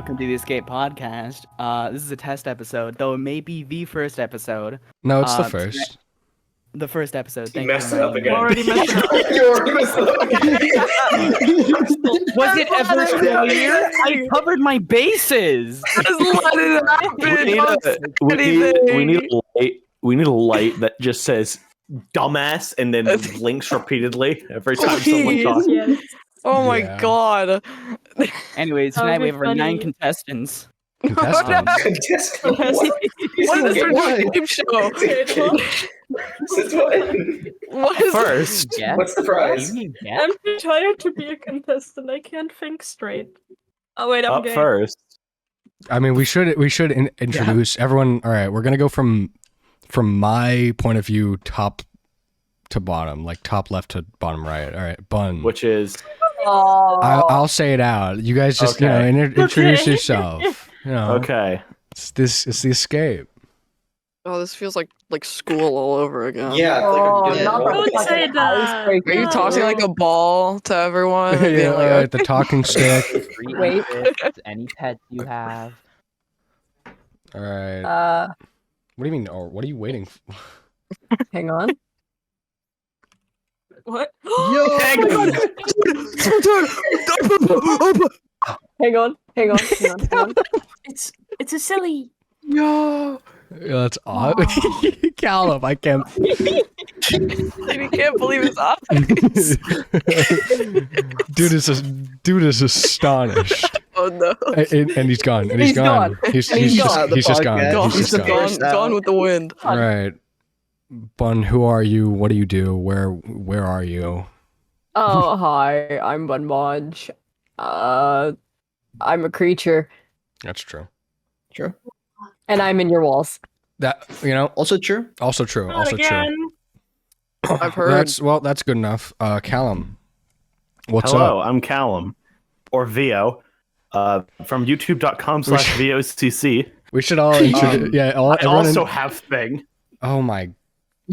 welcome to the Escape Podcast. This is a test episode, though it may be the first episode. No, it's the Uh, first. The first episode. You Thank messed for it up reminding again. me. Already messed it up. You already messed it up again. Was it ever clear? I covered my bases. Just let it happen. We need a light that just says dumbass and then blinks repeatedly every time someone talks. Yes. Oh my Yeah. god. Anyways, That would tonight be we have our funny. 9 contestants. Contestants. Just- What is this What? game show? Since when? What is First, Yeah. What's the prize? I'm too tired to be a contestant. I can't think straight. Oh wait, I'm up gay. first. I mean, we should introduce everyone. All right, we're gonna go from my point of view, top to bottom, like top left to bottom right. All right, Bun. Which is I'll say it out. You guys just Okay. introduce Okay. yourself. okay. It's the escape. Oh, this feels like school all over again. Yeah. Oh, it's like not a the Don't say that. Are you tossing like a ball to everyone? and being Yeah, like, all right, the talking stick. Wait. Any pet you have. All right. What do you mean? Or what are you waiting for? Hang on. What? Hang on. It's a silly. Yeah, that's odd. Callum, I can't. I can't believe it's obvious. Dude is astonished. Oh no. And he's gone. And He's he's gone. gone. He's And he's just gone. he's just gone. Gone, He's just gone. gone with the wind. All right, Bun. Who are you? What do you do? Where are you? Oh, hi. I'm Bunbodge. I'm a creature, That's true. True. and I'm in your walls. That Also true. also true. Also true. I've heard. That's good enough. Callum, what's Hello, up? I'm Callum, or Vio, from youtube.com/VOCC. We should all introduce. Yeah, I everyone. also have Thing. Oh my!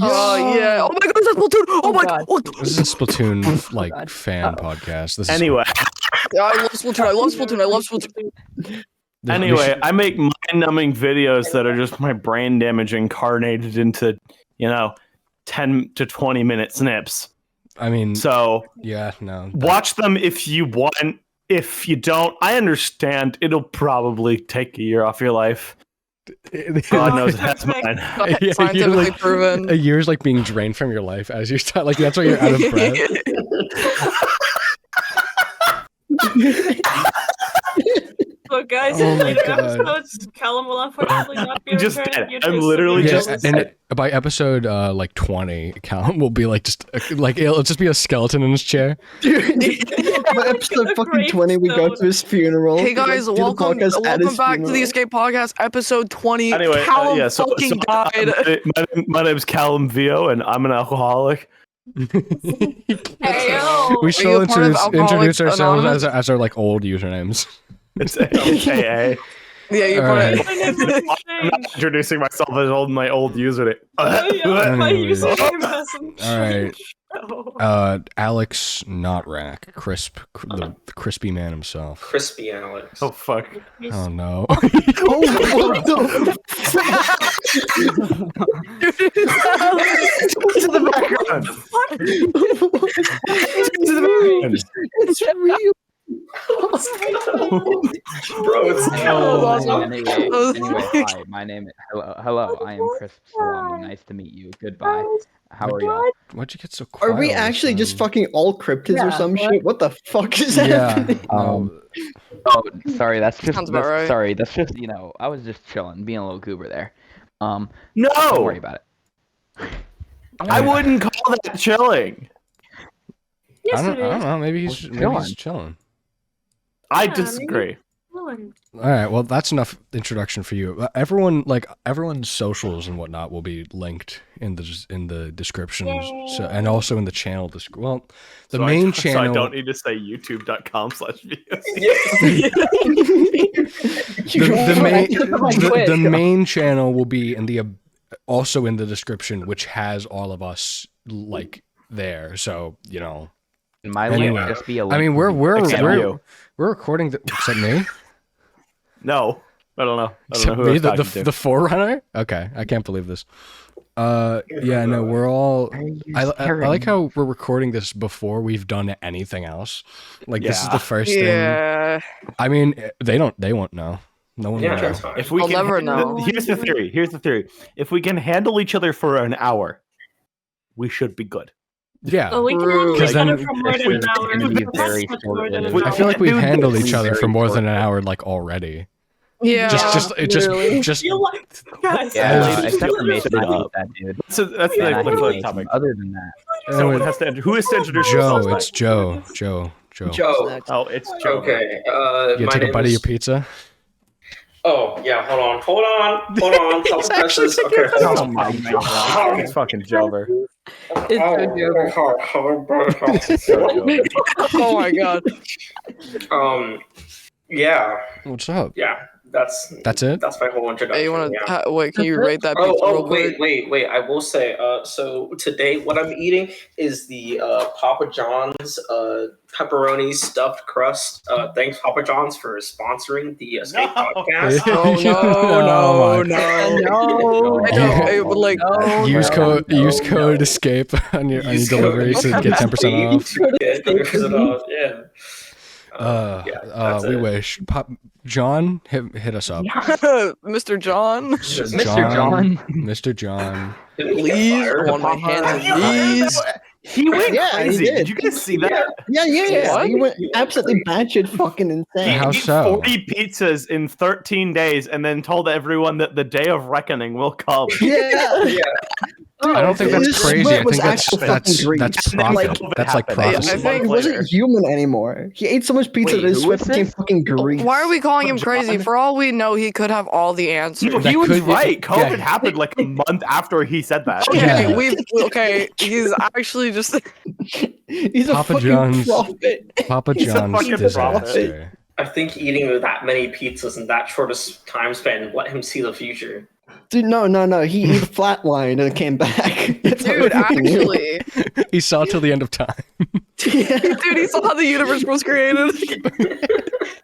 Oh yeah. Oh my god, that's Splatoon. Oh my God. god. This is a Splatoon God. fan podcast. This is Anyway, Yeah, I love Splatoon. Anyway, I make mind-numbing videos that are just my brain damage incarnated into, 10 to 20 minute snips. I mean, So yeah, no. watch them if you want. If you don't, I understand. It'll probably take a year off your life. God knows it has mine. Yeah, you're Scientifically like- proven. A year's like being drained from your life as you start. Like that's why you're out of breath. But guys, Oh in my later God. episodes, Callum will unfortunately not be I'm just returned dead. due to I'm literally severe just Yeah, illness. and by episode like 20, Callum will be like just like it'll just be a skeleton in his chair. By episode A fucking great 20, we go stone. to his funeral. Hey guys, do the welcome podcast at his back to the funeral. Escape Podcast, episode 20. Anyway, Callum yeah. So fucking died. my name's Callum Vio, and I'm an alcoholic. Heyo. We Are still you a part of introduce Alcoholics ourselves Anonymous? as our like old usernames. It's AKA. Yeah, you're All part right. of I'm not introducing myself as my old username. Oh, yeah, my Anyways. username hasn't All right. changed. Oh. Alex Notrack, the crispy man himself. Crispy Alex. Oh fuck! Oh no. Oh, what the To the background. To the background. It's real. Bro, it's Anyway, hi, my name is hello, I am Chris Salami. Nice to meet you. Goodbye. How are y'all? Why'd you get so quiet? Are we all of a actually just sudden? fucking all cryptids or Yeah, some what? shit? What the fuck is Yeah. happening? Oh, sorry, that's just Sounds about right. sorry, that's just I was just chilling, being a little goober there. Don't worry No, about it. I wouldn't call that chilling. Yes, I don't it is. know. Maybe he's Chilling. chilling. I Yeah, disagree. Chilling. All right. Well, that's enough introduction for you. Everyone's socials and whatnot will be linked in the descriptions. So, and also in the channel. Well, the main So channel. I don't need to say youtube.com/videos. The main channel will be in the also in the description, which has all of us like there. So My Anyway, link just be a I mean, link. Except you. we're recording except me. No, I don't know. I don't Except know who I me, was the talking to. the Forerunner. Okay, I can't believe this. Yeah, no, we're all. I like how we're recording this before we've done anything else. Like this is Yeah. the first thing. Yeah. I mean, they won't know. No one will know. that's fine. If we I'll can never handle- know. Here's the theory. Here's the theory. If we can handle each other for an hour, we should be good. Yeah, Well, we can True. handle 'Cause each other then- for more than an hour. It's gonna be a That's very much more than an short-lived- I hour. feel like we've Dude, handled this each is other very for more than an short. hour, like already. Yeah. Just You like, guys, Yeah, As- except for Mason, I Shut hate that dude. So that's the And I next hate Mason. topic. Other than that, Someone has to. Who is to introduce Joe, themselves it's Joe. Joe. Oh, it's Joe. Okay. You my take a name bite of is... your pizza. Oh yeah. Hold on. He's actually Okay. Hold Oh on. my god, it's fucking Jover. It's so joke. Oh my god. Yeah. What's up? Yeah. That's it. That's my whole introduction. Hey, you wanna yeah. wait? Can you rate that pizza real quick? Wait. I will say, so today what I'm eating is the Papa John's pepperoni stuffed crust. Thanks Papa John's for sponsoring the Escape No. podcast. Oh No, no. I know, hey, but like, Use code escape on your Use deliveries to code get 10% off. Yeah, 10% off. Yeah. That's We it. wish. John, hit us up. Mr. John, Mr. John. please, I want my hands and knees. He went Yeah, he crazy. did. Did you guys see that? Yeah. What? You went absolutely batshit fucking insane. How He ate so? 40 pizzas in 13 days and then told everyone that the day of reckoning will come. Yeah. I don't think that's His crazy. I split was think that's actual fucking greed. that's And then, profit. like, That's like happened. prophecy. I think- He wasn't human anymore. He ate so much pizza Wait, that his who sweat was became this? fucking grease. Why are we calling him crazy? John. For all we know, he could have all the answers. No, That he was could be- right. COVID yeah. happened like a month after he said that. Okay, Yeah. okay. He's actually just. He's a Papa fucking John's- prophet. Papa He's a John's fucking disaster. I think eating that many pizzas in that short a time span let him see the future. Dude, no. He flatlined and came back. That's how Dude, everything knew. actually. He saw till the end of time. Yeah. Dude, he saw how the universe was created.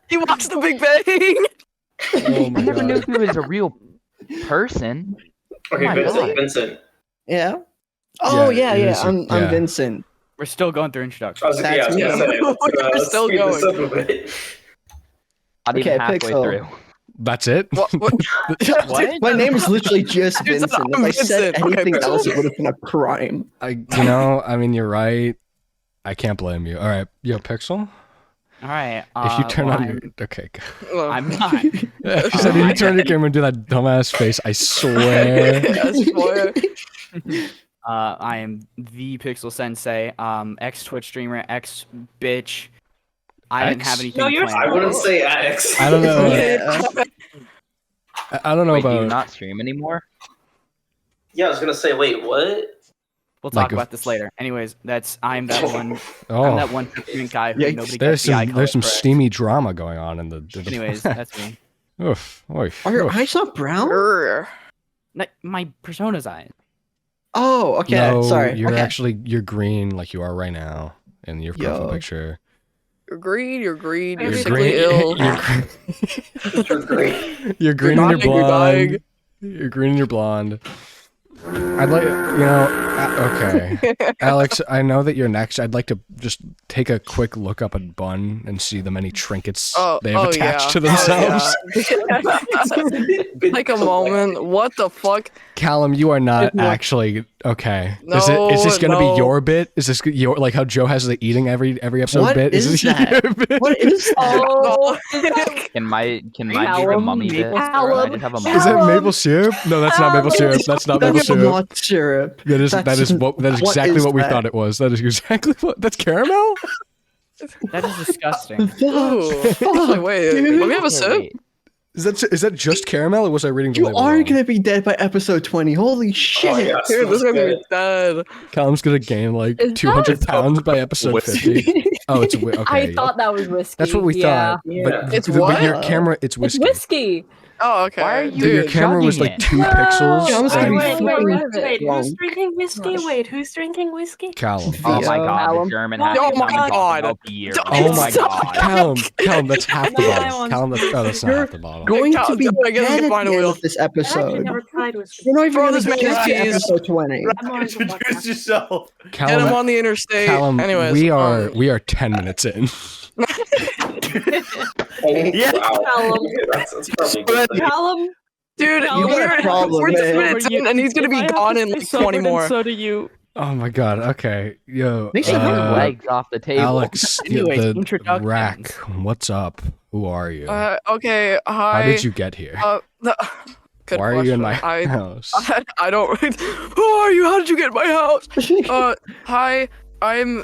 He watched the Big Bang. Oh my I never knew god. he was a real person. Okay, my Vincent. God. Vincent. Yeah. Oh Yeah, yeah. it is- I'm yeah. Vincent. We're still going through I introductions. was, yeah, I was gonna say, We're still speed this going. up a bit. Not even Okay, halfway Pixel. through. That's it. What? My name is literally just Dude, Vincent. If I'm I said Vincent. Okay, anything Vincent. else, it would have been a crime. I mean, you're right. I can't blame you. All right, yo, Pixel. All right. If you turn well, on your okay, I'm not. I said if you turn your camera and do that dumbass face, I swear. Yes, boy. I am the Pixel Sensei, ex Twitch streamer, ex bitch. I didn't have Ex? anything No, you're planned. I wouldn't say addicts. I don't know. Yeah. I don't know Wait, do you about. not stream anymore? Yeah, I was gonna say, wait, what? We'll Like talk a- about this later. Anyways, I'm that one. I'm Oh, that one student guy who Yikes. nobody there's gets the eye some color there's some correct. steamy drama going on in the. Anyways, that's me. Oof, oof, Are your oof. eyes not brown? Grr. My persona's eyes. Oh, okay. No, Sorry. you're okay. actually you're green like you are right now in your profile Yo. picture. You're green. You're green. You're You're sickly ill. You're great. You're green and you're dying, you're dying. blonde. You're green and you're blonde. I'd like, okay, Alex. I know that you're next. I'd like to just take a quick look up at Bun and see the many trinkets they have attached to themselves. Take a moment. What the fuck? Callum, you are not No. actually okay. No, is this gonna no. be your bit? Is this your like how Joe has the eating every episode What bit? is this that? your bit? What is that? Oh, Can mine be the Callum, mummy bit? Maple Can I syrup. just have a Is mummy? Is that Callum. maple syrup? No, that's not maple syrup. That's not maple That's syrup. not syrup. That is That's- what what exactly is what we that? thought it was. That is exactly what that's caramel. That is disgusting. Ooh. Fuck, Wait, wait. dude. Let me have a Okay, sip. wait. Is that just caramel, or was I reading the You label are wrong? gonna be dead by episode 20. Holy shit. Oh, yeah. Dude, this is gonna Good. be dead. Callum's gonna gain like Is 200 that- pounds by episode Whiskey. 50. Oh, it's okay. I thought that was whiskey. That's what we yeah. thought. But, It's but what? your camera, it's It's whiskey. whiskey. Oh, okay. Why are you- Dude, your Dude, camera was chugging like it. 2 pixels. John's gonna be Wait, fucking wait, wrong. who's drinking whiskey? Wait, who's drinking whiskey? Callum. Oh my Theo. god, the Callum. German Oh has my been coming God. up a year. Don't Oh my stop. god. Callum, that's half the No, I bottle. want- Callum, that's not half the bottle. Going Cal- to be I guess dead we at find a the end wheel. of this I actually episode. never tried whiskey. You're not even Bro, gonna this man get is to cheese. episode 20. I'm on some Introduce podcast. yourself. Get him Callum, on the interstate. Callum, Anyways, we are 10 minutes in. Yeah. Wow. That's probably a good thing. Callum, dude, You got a we're problem, 46 man. minutes in, and he's gonna if be I have gone to in stay like sober, 20 then more. So do you. Oh my god. Okay. Yo, Makes Take you your Uh, legs off the table. Alex, Anyways, the introductions. rack. What's up? Who are you? Okay, hi. How did you get here? Good Why are you in question. my house? I don't. Who are you? How did you get in my house? Hi, I'm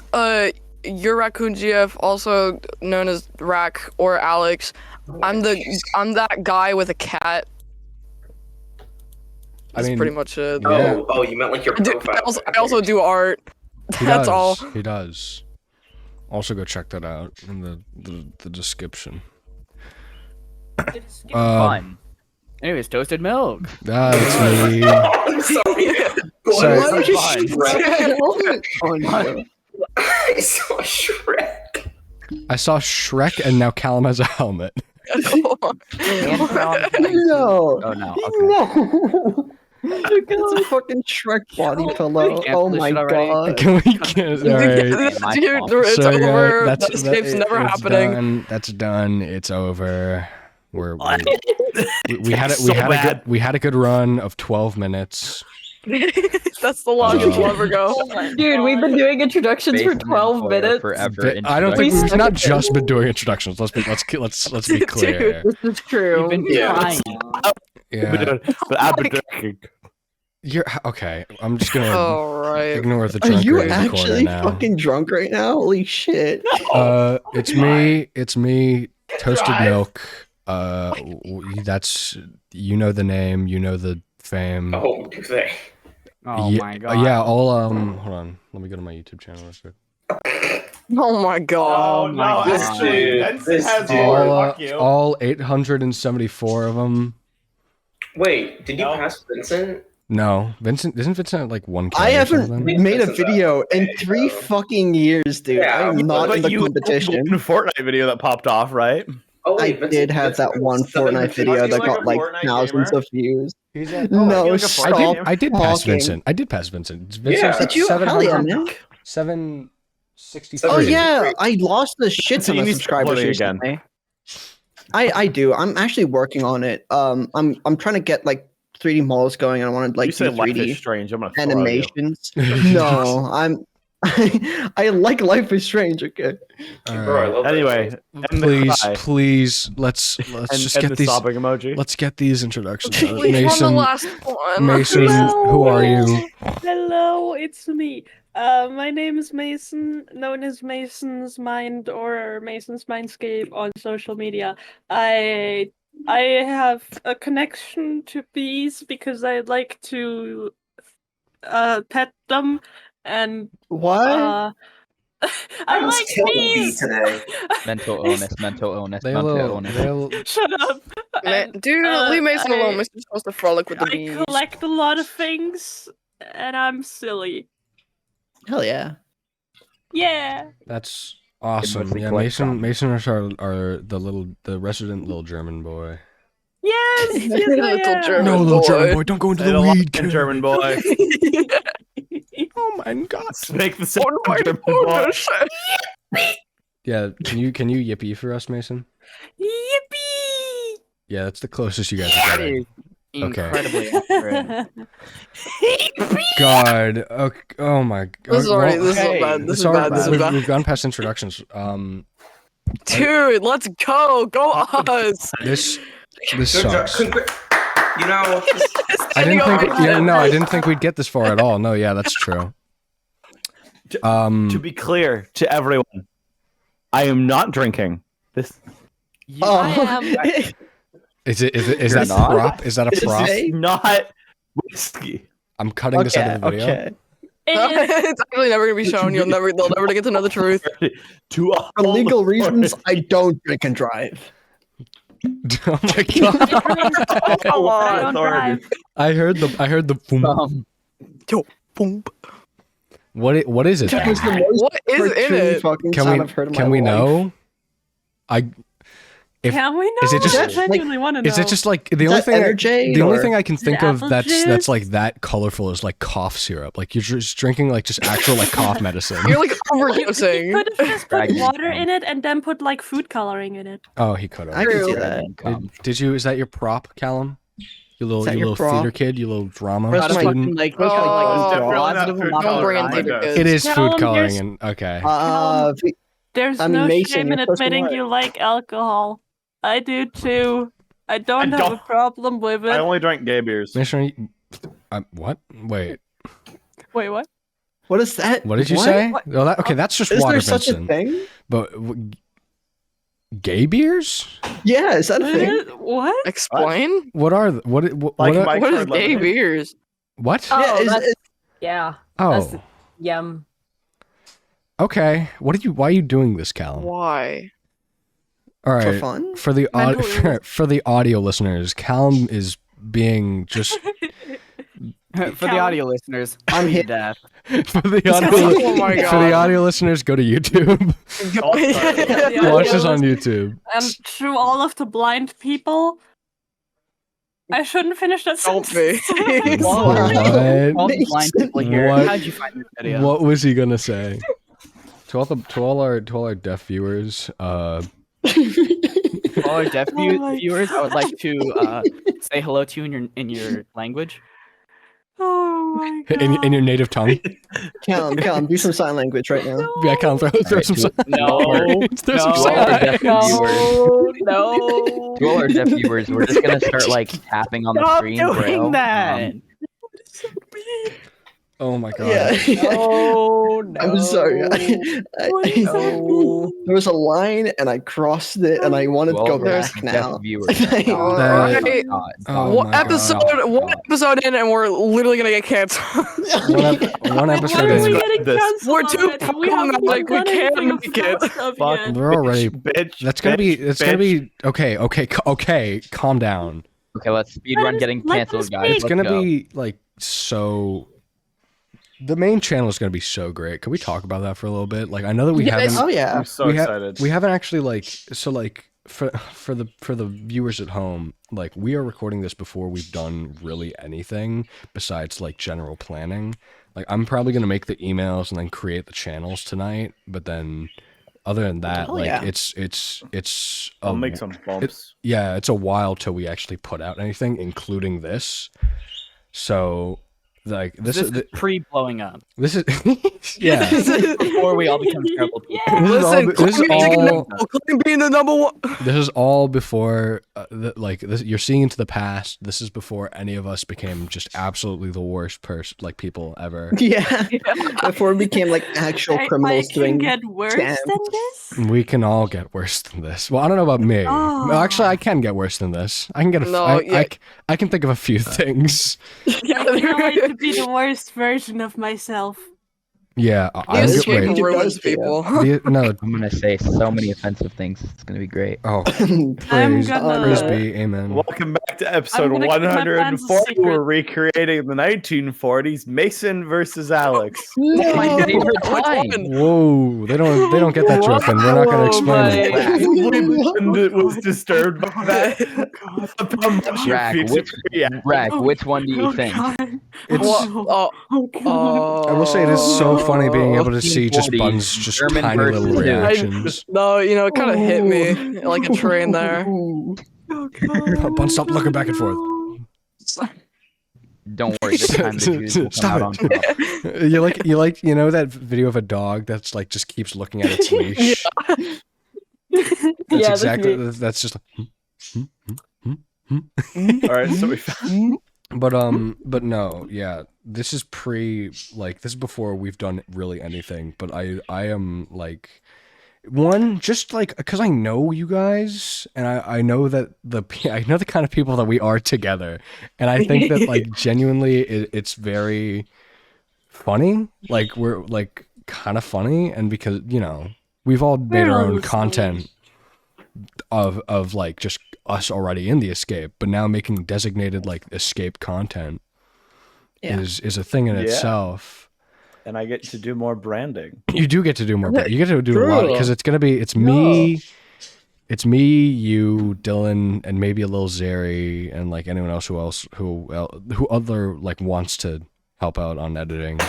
your raccoon GF, also known as Rack or Alex. I'm that guy with a cat. I That's mean, pretty much it. Yeah. Oh, you meant like your Dude, profile. I also do art. He That's does. all. He does. Also, go check that out in the description. It's Fun. Anyways, toasted milk. It's me. I'm sorry. Sorry. Why would you Fine. Shrek on you? I saw Shrek. I saw Shrek, and now Callum has a helmet. Hands down. No. Oh no. Okay. No. It's a fucking Shrek body pillow. Cancel Oh this my shit already. god. Can we get alright? My Dude, fault. it's So, yeah, over. That that's escape's never it's happening. Done. That's done. It's over. We had it. So bad. We had a good run of 12 minutes. That's the longest we'll ever go. Dude, we've been doing introductions for Basement 12 employer minutes. Forever. I don't think We we've suck not at just been doing introductions. Let's be clear. Dude, this is true. You've been Yeah. trying. Yeah, But I've been drinking. you're okay. I'm just gonna Alright. ignore the Are drunk you rating corner actually now. fucking drunk right now? Holy shit. It's me. It's me. Toasted milk. That's you know the name. You know the fame. Oh, do they? Oh yeah, my god. yeah. All hold on. Let me go to my YouTube channel real quick. Oh my god. Oh my This god. dude. Benson This has dude. more. Fuck you. All 874 of them. Wait, did you No. pass Vincent? No, Vincent isn't Vincent at like 1K? I or haven't something? made a Vincent's video up. in Okay, 3 so- fucking years, dude. Yeah, I am not in the you competition. One Fortnite video that popped off, right? Oh, I wait, Vincent, did have that Vincent one was seven Fortnite hundred- video Are you that like got a like Fortnite thousands gamer? of views. He's at, No, like a stop. Fortnite I did pass talking. Vincent. I did pass Vincent. Yeah. Vincent's at Did you? Hell yeah, man. 763. Oh yeah, I lost the shit So ton you of need to subscribers play again. recently. I do. I'm actually working on it. I'm trying to get like 3D models going, and I want to You like say do Life is 3D Strange. I'm gonna throw you. animations. No, I like Life is Strange. Okay. Bro, I love that Anyway, show. end the please, cry. please, let's and, just and get the these. sobbing emoji. Let's get these introductions. out. Please run the Mason, last one. Mason, who are you? Hello, it's me. My name is Mason, known as Mason's Mind or Mason's Mindscape on social media. I have a connection to bees because I like to pet them and What? I was like killing me bees. today. Mental illness. Mental illness. They Mental will. illness. They'll. Shut up. Man, And, dude, leave Mason I- alone. Mason's supposed to frolic with the I bees. collect a lot of things and I'm silly. Hell yeah. Yeah. That's awesome. mostly Yeah, collect Mason are the resident little German boy. Yes, yes, I Little am. German No, little boy. German boy, don't go into Say the it weed. in German boy. Oh my god. Make the sound Oh my German boy. goodness. Yeah, can you yippee for us, Mason? Yippee! Yeah, that's the closest you guys are That getting. is Okay. incredibly accurate. God. Okay, oh my god. This is already. This is okay. bad. This is bad. This is bad. We've gone past introductions. Dude, let's go. Go us. This Good job. sucks. You know, I didn't think. Go Yeah, ahead. no, I didn't think we'd get this far at all. No, yeah, that's true. To be clear to everyone, I am not drinking. This Oh. Is You're that not? a prop? Is that a Is prop? it? is not whiskey. I'm cutting this out of the video. Okay. It's actually never gonna be shown. They'll never get to know the truth. To For legal reasons, I don't drink and drive. Oh my god! Come I on, don't drive. I heard the boom. Yo, boom. What is it? That was the then? most What is in cartoony it? fucking Can sound we I've heard in can my we life. know? If- Can we know? is it just- I genuinely want to know. Is it just like the Is only that thing? Energy The only or- thing I can Is it think of apple that's juice? like that colorful is like cough syrup. Like you're just drinking like just actual like cough medicine. You're like You overdosing. could have just put Dragon water cum. in it and then put like food coloring in it. Oh, he could I have. can see True. that. Did you? Is that your prop, Callum? You Is that little your prop? theater kid. You little drama Where's my student. like, Oh, It's definitely not positive food and not Don't bring coloring, in I theater guess. kids. It is Callum, food there's- coloring, and okay. There's I mean, no Mason, shame in you're supposed to admitting what? you like alcohol. I do too. I don't have a don't. problem with I it. only drank gay beers. Make sure you, what? Wait, Wait, what? What is that? what did you say? What? Oh, okay, that's just Is water, there such a Vincent. thing? But gay beers? Yeah, is that a thing? What? Explain? What are what Like are- my- What is Card gay lemonade. beers? what? Oh, Yeah, that's- Yeah. that's- Oh, Yum. okay. Why are you doing this, Callum? Why? All For right. fun? For the Mental for the audio listeners, Callum is being just For the Callum. audio listeners, I'm hit. death. for the Oh audio my for the God. audio listeners, go to YouTube. Yeah, Watch yeah, this on let's- YouTube. And to all of the blind people, I shouldn't finish that Don't be. sentence. What? All the blind people here. What? How'd you find this video? What was he gonna say? To all our deaf viewers, For all our deaf Oh my viewers, I would like to say hello to you in your language. Oh my god. in your native tongue. Callum, do some sign language right now. Yeah, Callum, throw Alright, some. to- No, Throw some no. To all our deaf signs. viewers, No. to all our deaf viewers, we're just gonna start like tapping on the Stop screen. doing Braille. that. Oh my god. Yeah. Oh no. I'm sorry. What is that? There was a line and I crossed it and I wanted Well, to go there's back deaf now. viewers. Alright. Oh One my episode, God. one episode in, and we're literally gonna get canceled. One episode Why are we in. getting This. canceled We're too already? We haven't problematic, we done can't anything of make it. note of Fuck. yet. We're already. Bitch, That's gonna be. bitch, It's gonna bitch. be. Okay. Calm down. Okay, let's speedrun getting Let us canceled, guys. speak. It's Let's gonna go. be like so. The main channel is gonna be so great. Can we talk about that for a little bit? Like, I know that we Yes. haven't. Oh yeah. I'm so we excited. We haven't actually like so like for the viewers at home, like we are recording this before we've done really anything besides like general planning. Like I'm probably gonna make the emails and then create the channels tonight, but then other than that, Oh, like yeah. it's I'll a- make some bumps. yeah, it's a while till we actually put out anything, including this. So like This is pre-blowing up. this is yeah. Before we all become terrible people. This is all- Listen, this is Clinton being the number one. This is all before, you're seeing into the past. This is before any of us became just absolutely the worst people ever. Yeah. Before we became like actual criminals I can doing. get worse scams. than this? We can all get worse than this. Well, I don't know about me. Oh. Well, actually, I can get worse than this. I can get No, yeah. I can think of a few things. Yeah, I can't wait to be the worst version of myself. Yeah, I This get game wait. ruins people. No, I'm gonna say so many offensive things. It's gonna be great. oh, I'm praise, gonna- praise be, amen. Welcome back to episode gonna keep my plans a 140. secret. We're recreating the 1940s. Mason versus Alex. My favorite Which time. one? Whoa, they don't get that joke, and we're not gonna explain it. And was disturbed by that. How much your Rack, future which, reaction. Rack, which one do you Oh, think? God. It's. Oh, Oh, God. I will say it is so funny being able to see just 1940s, Bun's just German tiny little versus- reactions. no, you know, it kind of hit me like a train there. Oh, God. Bun, stop looking back and forth. Don't worry, this time the Jews will come Stop out on top. You know that video of a dog that's like just keeps looking at its leash. That's Yeah, exactly. that's That's just. All right, so we found. But no, yeah. This is this is before we've done really anything. But I am like, one, just like because I know you guys, and I know that I know the kind of people that we are together, and I think that like genuinely it's very funny. Like we're like kind of funny, and because we've all made our own We're content. of like just us already in the escape, but now making designated like escape content is a thing in itself. And I get to do more branding. You do get to do more. You get to do a lot because it's me. It's me, you, Dylan, and maybe a little Zeri, and like anyone else who other like wants to help out on editing.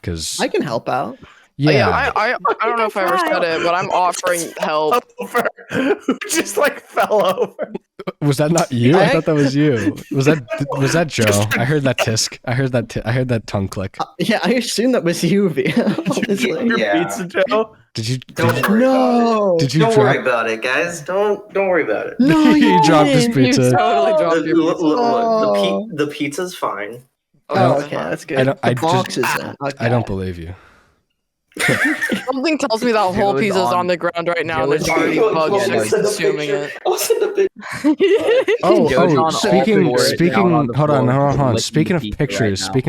Because I can help out. Yeah, I don't know if I ever said it, but I'm offering help. Just like fell over. Was that not you? I thought that was you. Was that Joe? I heard that tisk. I heard that tongue click. Yeah, I assume that was you, Via. Honestly. Pizza Joe. Did you? Don't worry Don't worry about it, guys. Don't worry about it. No, you dropped his pizza. You totally dropped your pizza. Look, the pizza's fine. Oh, okay, that's good. I don't believe you. Something tells me that whole pizza's on the ground right now, and there's already bugs just consuming it. I'll send a picture. Speaking. Hold on. Speaking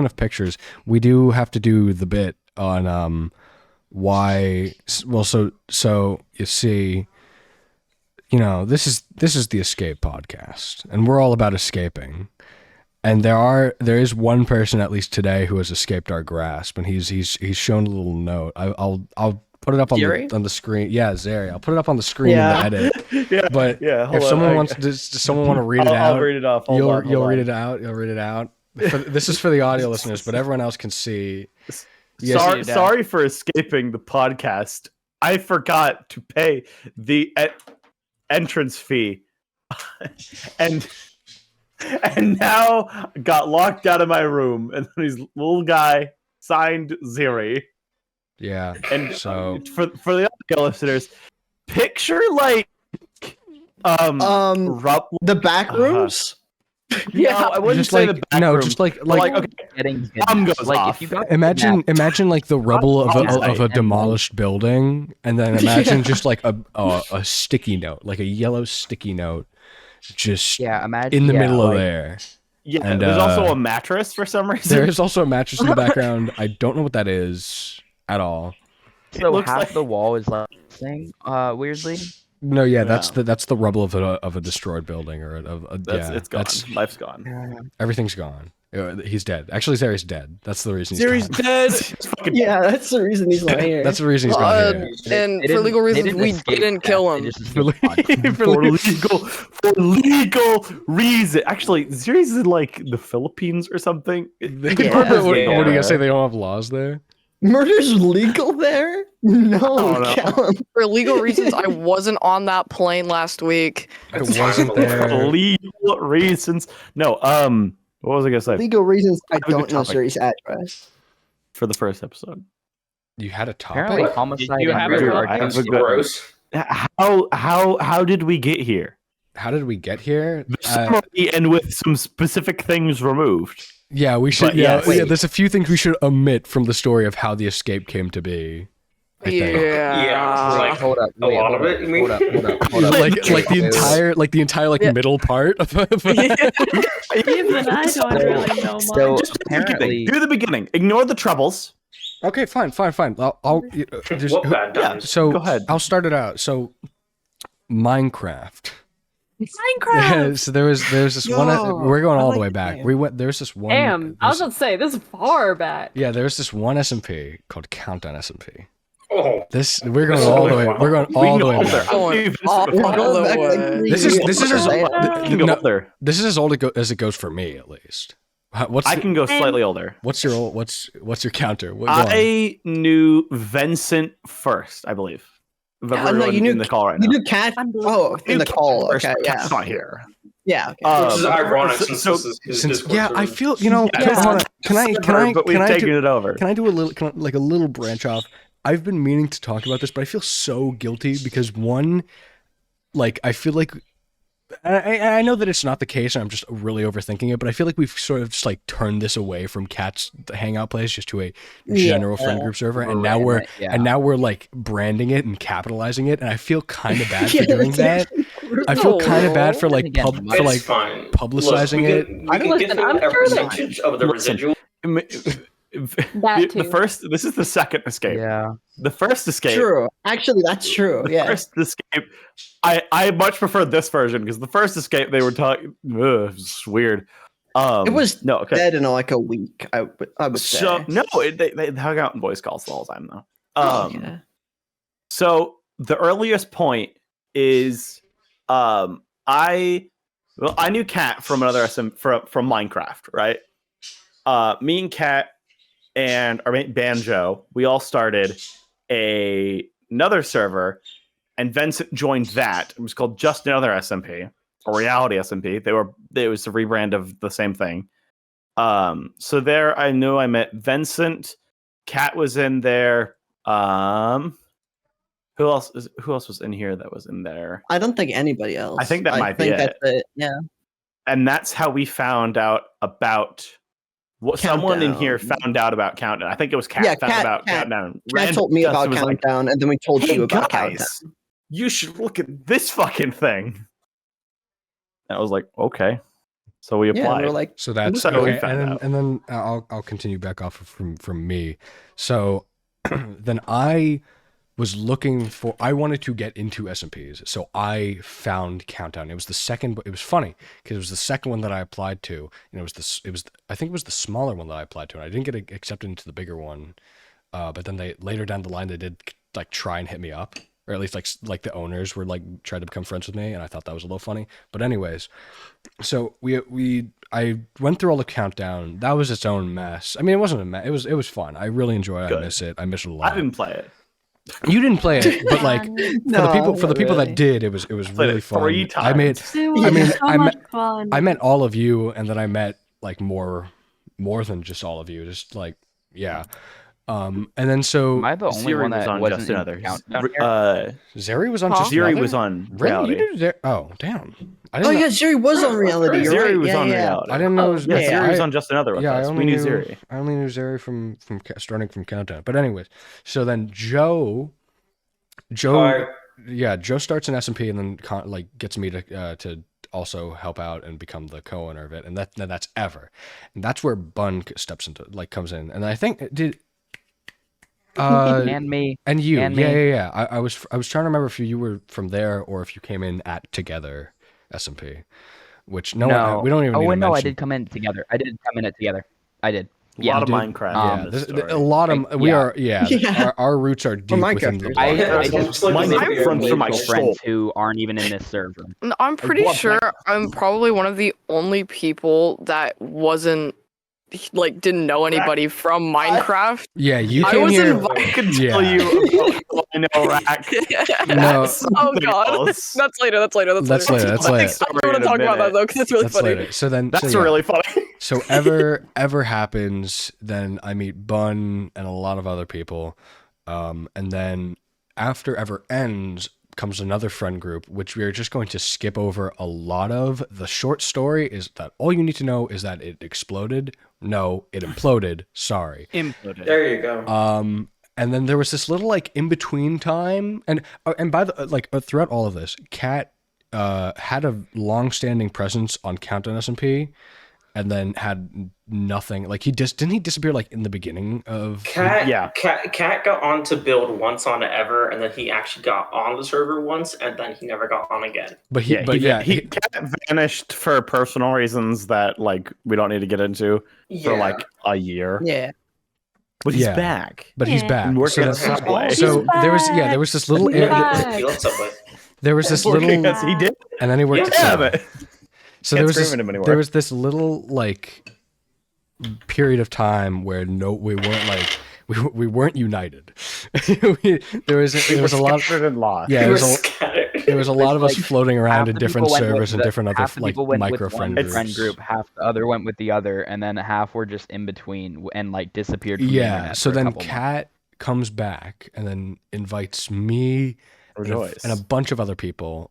of pictures, we do have to do the bit on why. Well, so you see, this is the Escape podcast, and we're all about escaping. And there is one person at least today who has escaped our grasp, and he's shown a little note. I'll put it up on the screen. Yeah, Zeri. I'll put it up on the screen in the edit. But if someone wants, does someone want to read it out? I'll read it off. You'll read it out. You'll read it out. This is for the audio listeners, but everyone else can see. Sorry for escaping the podcast. I forgot to pay the entrance fee, and now got locked out of my room, and this little guy signed Zeri. Yeah. And so for the audio listeners, picture like the back rooms. Yeah, I wouldn't just say like the back room. just like okay, bomb goes off. If you got imagine like the rubble of a demolished building, and then imagine just like a sticky note, like a yellow sticky note. Just imagine in the middle of there. Yeah, and there's also a mattress for some reason. There is also a mattress in the background. I don't know what that is at all. So half the wall is like thing, weirdly. No, that's the rubble of a destroyed building or it's gone. Life's gone. Everything's gone. He's dead. Actually, Zeri's dead. That's the reason Zeri's dead. Yeah, that's the reason he's not here. That's the reason he's not here. And for legal reasons, we didn't kill him. For legal reason. Actually, Zeri's in like the Philippines or something. What are you gonna say? They don't have laws there? Murder's legal there? No, Callum. For legal reasons, I wasn't on that plane last week. I wasn't there. For legal reasons. No, what was I gonna say? Legal reasons, I don't know Zeri's address. For the first episode. You had a topic? Apparently homicide You and have murder a are topic? just Gross. How did we get here? How did we get here? Summary and with some specific things removed. Yeah, we should. But There's a few things we should omit from the story of how the escape came to be. I think. Yeah, like hold up. a lot of it. You mean? Hold up. like the entire middle part of it. Even I don't really know much. So Just apparently, do the beginning. Ignore the troubles. Okay, fine. I'll just, What bad times? so Go ahead. I'll start it out. So Minecraft. Minecraft. So there's this one. We're going all the way back. There's this one. Damn, I was about to say this is far back. Yeah, there's this one SMP called Countdown SMP. Oh, We're going all the way. We're going all the way back. This is as old as it goes for me, at least. I can go slightly older. What's your counter? I knew Vincent first, I believe. No, you knew in the call right You now. knew Cat. Oh, in the call. Okay, yeah. Cat's not here. Yeah. Okay. which is ironic since so- this is his Discord Yeah, I server. feel Yeah. Can I But we've taken it over. Can I do a little branch off? I've been meaning to talk about this, but I feel so guilty because one, like I feel like I know that it's not the case, and I'm just really overthinking it. But I feel like we've sort of just like turned this away from Cat's hangout place just to a general friend group server, and now we're like branding it and capitalizing it, and I feel kind of bad for doing that. I feel kind of bad for like It's fine. publicizing Look, it. we can give him a percentage of the residual. That the too. first. This is the second escape. Yeah. The first escape. True. Actually, that's true. The Yeah. first escape. I much prefer this version because the first escape they were talking. It's weird. It was no okay. dead in like a week. I would So say. no, they hung out in voice calls the whole time though. Yeah. So the earliest point is, I knew Kat from another from Minecraft, right? Me and Kat and our mate Banjo, we all started another server, and Vincent joined that. It was called Just Another SMP or Reality SMP. It was a rebrand of the same thing. So there I knew I met Vincent. Kat was in there. Who else was in here that was in there? I don't think anybody else. I think that might be that's it. Yeah. And that's how we found out about what someone in here Countdown. found out about Countdown. I think it was Kat Yeah, found Kat- about Kat- Countdown. Kat told me about was like, Countdown, and then we told "Hey you about guys, Countdown. you should look at this fucking thing." And I was like, okay. So we Yeah, applied. we were like, So that's So we okay, found out. and then I'll continue back off from me. So then I was looking for. I wanted to get into SMPs, so I found Countdown. It was the second, but it was funny because it was the second one that I applied to, and I think it was the smaller one that I applied to, and I didn't get accepted into the bigger one. But then they later down the line they did like try and hit me up, or at least like the owners were like tried to become friends with me, and I thought that was a little funny. But anyways, so I went through all the Countdown. That was its own mess. I mean, it wasn't a mess. It was fun. I really enjoyed it. Good. I miss it. I miss it a lot. I didn't play it. You didn't play it, but like No, for the not people really. that did, it was Played really it fun. 3 I made times. It was I mean, so I much met- fun. I met all of you, and then I met like more than just all of you. Just like yeah. And then so Am I the only Ziri one was that on wasn't Just in Another. Countdown here? Zeri was on Huh? just Ziri Another? was on Really? Reality. You did Oh, damn. I oh didn't know, yeah, Ziri was on reality. You're Ziri right. was yeah, on yeah. Reality. I didn't know it was Yeah, Yeah, Ziri was I- on Just Another with yeah, us. We knew Ziri. I only knew Zeri from starting from Countdown. But anyways, so then Joe Hi. yeah, Joe starts an SMP and then like gets me to also help out and become the co-owner of it, and that's Ever, and that's where Bun steps into like comes in, and I think did And me. and you and yeah me. yeah yeah I was trying to remember if you were from there or if you came in at Together SMP, which we don't even Oh need wait, to no, I mention. did come in together. I did come in it together. I did. A Yeah, lot of dude. Minecraft. Yeah, in this story. a lot of we Yeah. are Yeah. our roots are deep within the Minecrafters. I Minecraft just looks like Minecraft a video runs through game. my mutual soul. friends who aren't even in this server. I'm pretty love sure Minecraft. I'm probably one of the only people that wasn't like didn't know anybody from Minecraft. yeah you I came was here invited. I could tell Yeah. you about how I know Rack. No. Oh Something god. else. That's later. That's later. That's later, that's I later. don't want to talk about that though because it's really that's funny. later. So then That's so, yeah. really funny. So ever happens, then I meet Bun and a lot of other people, and then after Ever ends comes another friend group, which we are just going to skip over a lot of. The short story is that all you need to know is that it exploded. No, it imploded. Sorry. Imploded. There you go. And then there was this little like in between time, and by the throughout all of this, Kat had a long-standing presence on Countdown SMP. And then had nothing. Like didn't he disappear like in the beginning of? Cat got on to build once on Ever, and then he actually got on the server once, and then he never got on again. But he Cat vanished for personal reasons that like we don't need to get into for like a year. Yeah. But he's Yeah. back. But he's Yeah. back. And working at So, Subway. so there was this little He's area. back. He loves Subway. There was this Working little, as he did. and then he worked. Yeah, at Subway. but So Can't there was scream this, at him anymore. there was this little like period of time where we weren't like we weren't united. there was a lot. and lost. Yeah, He there was was scattered. there was a lot of us like, floating half around in the different people went with servers and the- different other half the like people went micro with friend one groups. friend group, half the other went with the other, and then half were just in between and like disappeared. From the Yeah. internet So for a then couple months. Kat comes back and then invites me Rejoice. and a bunch of other people.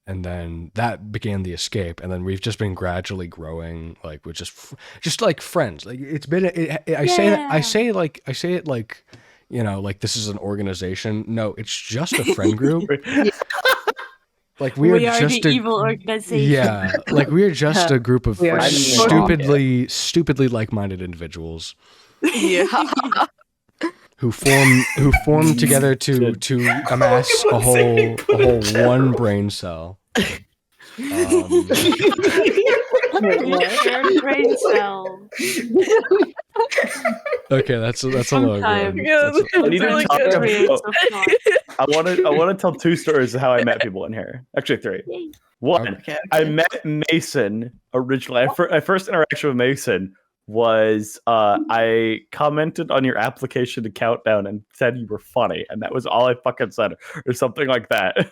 And then that began the escape, and then we've just been gradually growing, like we're just like friends. Like it's been, I say it like, you know, like this is an organization. No, it's just a friend group. Like we are just the a evil organization. yeah, like we are just a group of We are stupidly like-minded individuals Yeah. who form together to amass a whole one brain cell. Shared brain cell. Okay, that's a logo. Sometimes. Yeah, That's I need to really talk good. about. Of thought. I want to tell 2 stories of how I met people in here. Actually, 3. One, Okay. I met Mason originally. My first interaction with Mason was I commented on your application to Countdown and said you were funny, and that was all I fucking said, or something like that.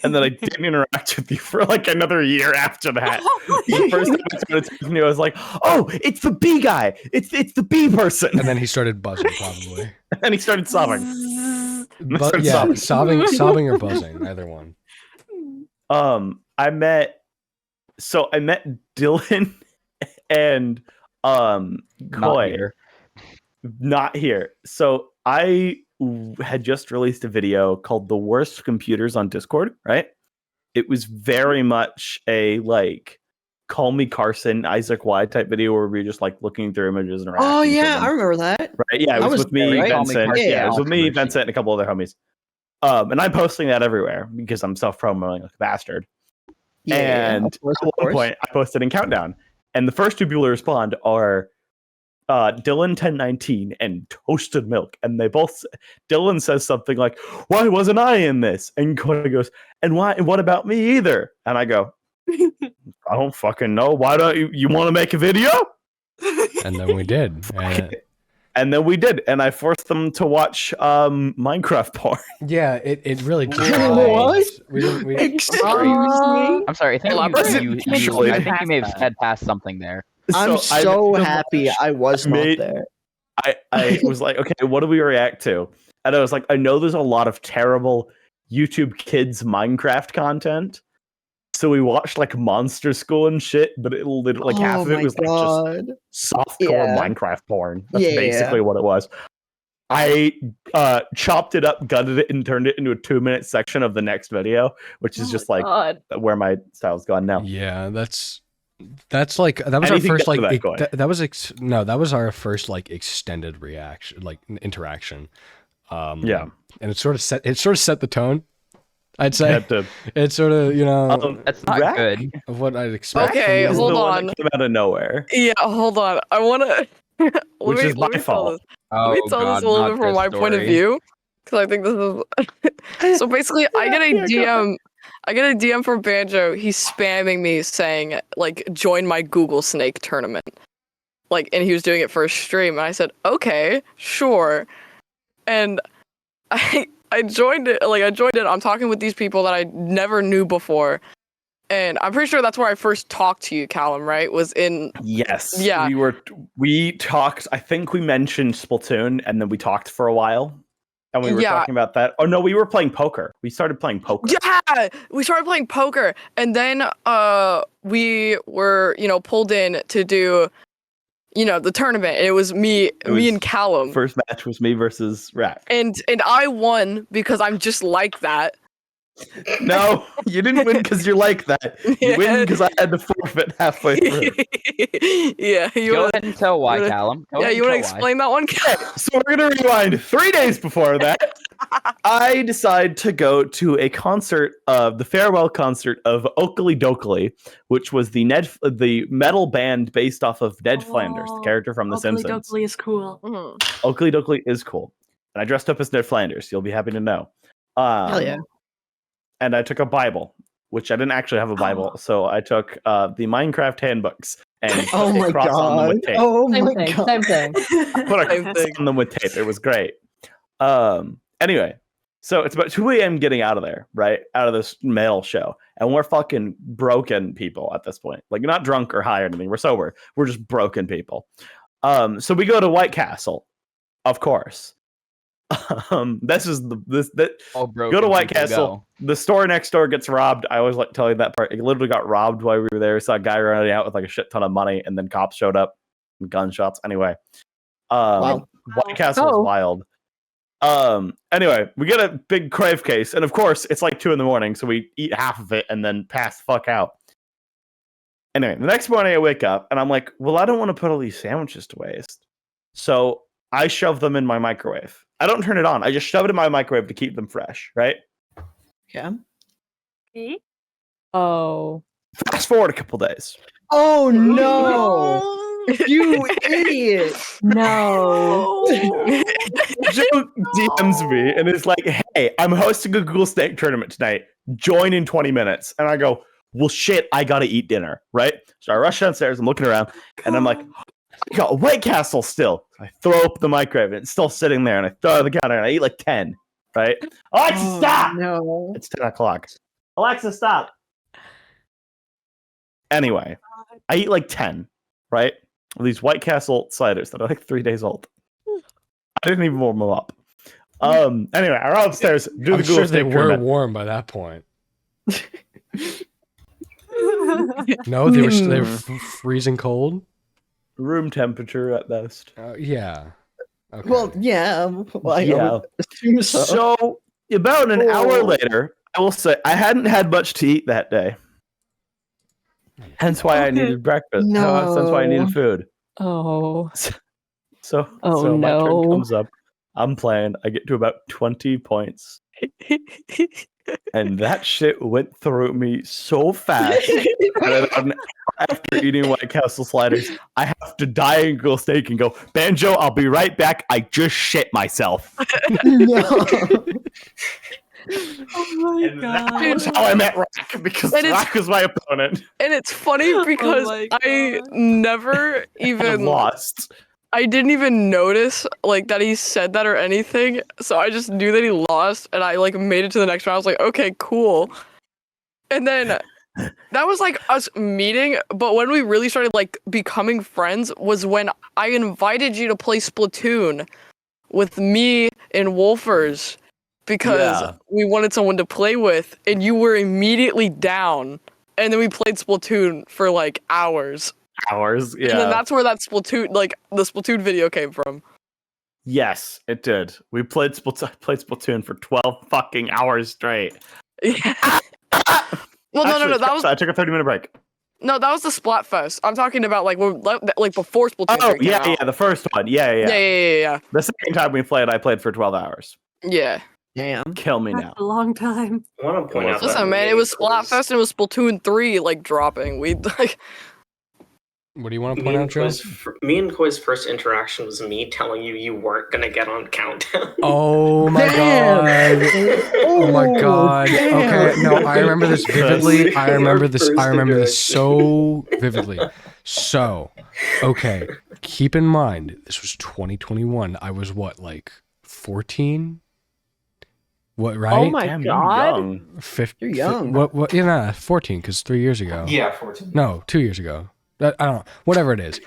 And then I didn't interact with you for like another year after that. The first time I started talking to you, I was like, "Oh, it's the B guy. It's the B person." and then he started buzzing probably. And he started sobbing. But yeah, sobbing or buzzing, either one. I met Dylan and Koi. Not here. So I had just released a video called "The Worst Computers on Discord," right? It was very much a like Call Me Carson, Isaac Y type video where we were just like looking through images and reacting. Oh to yeah, them. I remember that. Right? Yeah, it I was was with me, there, right? Vincent. Yeah, It was with me, Controversy. Vincent, and a couple other homies. And I'm posting that everywhere because I'm self-promoting like a bastard. And of course, at one point, I posted in Countdown, and the first 2 people to respond are Dylan 1019 and Toasted Milk, and they both. Dylan says something like, "Why wasn't I in this?" And Cody goes, "And why? And what about me either?" And I go, "I don't fucking know. Why don't you want to make a video?" And then we did. And then we did, and I forced them to watch Minecraft porn. Yeah, it really What? We Excuse me. I'm sorry. I think Elaborate. I think you may have said past something there. I'm So I so made them happy watch- I was not made- there. I was like, okay, what do we react to? And I was like, I know there's a lot of terrible YouTube kids Minecraft content. So we watched like Monster School and shit, but it literally like half of it was like just softcore Yeah. Minecraft porn. That's Yeah. basically what it was. I chopped it up, gutted it, and turned it into a 2-minute section of the next video, which is just like God. where my style's gone now. Yeah, that's like that was Anything our first after like that, Koi? that was our first like extended reaction, like interaction. Yeah. And it sort of set the tone. I'd say Had to- it's sort of, you know, That's not Rack good. of what I'd expect. Okay, is from hold the one on. that came out of nowhere. Yeah, hold on. I wanna. Which is my fault. Oh, Let me tell God, this a little not bit from this my point of story. view, because I think this is. So basically, I get a DM. I get a DM from Banjo. He's spamming me saying like, "Join my Google Snake tournament." Like, and he was doing it for a stream, and I said, "Okay, sure." And I joined it. Like, I joined it. I'm talking with these people that I never knew before, and I'm pretty sure that's where I first talked to you, Callum. Right? Was in. Yes. Yeah. We talked, I think we mentioned Splatoon, and then we talked for a while. And we were Yeah. talking about that. Oh no, we were playing poker. We started playing poker. Yeah, we started playing poker, and then we were, pulled in to do, the tournament. And it was me and Callum, First match was me versus Rack. and I won because I'm just like that. No, you didn't win because you're like that. You win because I had to forfeit halfway through. Yeah, Go ahead and tell why, Callum. Go ahead you want to and tell why. explain that one? So we're gonna rewind 3 days before that. I decide to go to a concert of the farewell concert of Oakley Dokley, which was the metal band based off of Ned Flanders, the character from The Simpsons. Oakley is cool. Oakley Dokley is cool, and I dressed up as Ned Flanders. You'll be happy to know. Hell yeah. And I took a Bible, which I didn't actually have a Bible, so I took the Minecraft handbooks and Oh put a my cross on them god. with tape. Oh Same my thing. god. Same thing. Put a Same cross thing. on them with tape. It was great. Anyway, so it's about 2 a.m. getting out of there, right? Out of this metal show. And we're fucking broken people at this point. Like, not drunk or high or anything. We're sober. We're just broken people. So we go to White Castle, of course. This is All go to broken White people Castle. go. The store next door gets robbed. I always like telling that part. It literally got robbed while we were there. Saw a guy running out with like a shit ton of money, and then cops showed up, and gunshots. Anyway, Wow. White Castle is Oh. wild. Anyway, we get a big crave case, and of course, it's like 2 a.m, so we eat half of it and then pass the fuck out. Anyway, the next morning I wake up and I'm like, well, I don't want to put all these sandwiches to waste. So I shove them in my microwave. I don't turn it on. I just shove it in my microwave to keep them fresh, right? Yeah. Okay. Oh. Fast forward a couple days. Oh no! You idiot! No. Joe DMs me and is like, hey, I'm hosting a Google Steak tournament tonight. Join in 20 minutes. And I go, well, shit, I gotta eat dinner, right? So I rush downstairs, I'm looking around, and I'm like, I got a White Castle still. I throw up the microwave, and it's still sitting there, and I throw it on the counter, and I eat like 10, right? Alexa, stop! No. It's 10 o'clock. Alexa, stop! Anyway, I eat like 10, right? These White Castle sliders that are like 3 days old. I didn't even warm them up. Anyway, I run upstairs, do the I'm Google sure they Steak were tournament. warm by that point. No, they were freezing cold. Room temperature at best. Yeah. Okay. Well, yeah. Well, I Yeah. would assume so. So about an hour later, I will say I hadn't had much to eat that day. Hence why I needed breakfast. No. That's why I needed food. Oh. So Oh, my turn no. comes up. I'm playing. I get to about 20 points. And that shit went through me so fast. And then after eating White Castle sliders, I have to die and grill steak and go, Banjo, I'll be right back. I just shit myself. No. Oh my And that god. was how I met Rack, because And it's- Rack was my opponent. And it's funny because my I God. never I even lost. I didn't even notice like that he said that or anything. So I just knew that he lost and I like made it to the next round. I was like, okay, cool. And then that was like us meeting, but when we really started like becoming friends was when I invited you to play Splatoon with me and Wolfers because Yeah. we wanted someone to play with and you were immediately down. And then we played Splatoon for like hours. Hours. Yeah. And then that's where that Splatoon, like the Splatoon video came from. Yes, it did. We played Splatoon for 12 fucking hours straight. Yeah. Well, Actually, no, that was I took a 30-minute break. no, that was the Splatfest. I'm talking about like like before Splatoon. Oh, 3 came yeah, out. yeah, the first one. Yeah. Yeah. The second time we played, I played for 12 hours. Yeah. Damn. Kill me That's now. a long time. I want to point out that Listen, man, it was me and Quiz- Splatfest and it was Splatoon 3 like dropping. We like What do you want to Me point and, out, Joe? me and Quiz first interaction was me telling you weren't gonna get on countdown. Oh my Damn. god. Oh my god. Okay, no, I remember this vividly. I remember this so vividly. So, okay, keep in mind, this was 2021. I was what, like 14? What, right? Oh my Damn, you're god. young. 50, You're young. What, yeah, 14, because 3 years ago. Yeah, 14. No, 2 years ago. I don't know. Whatever it is.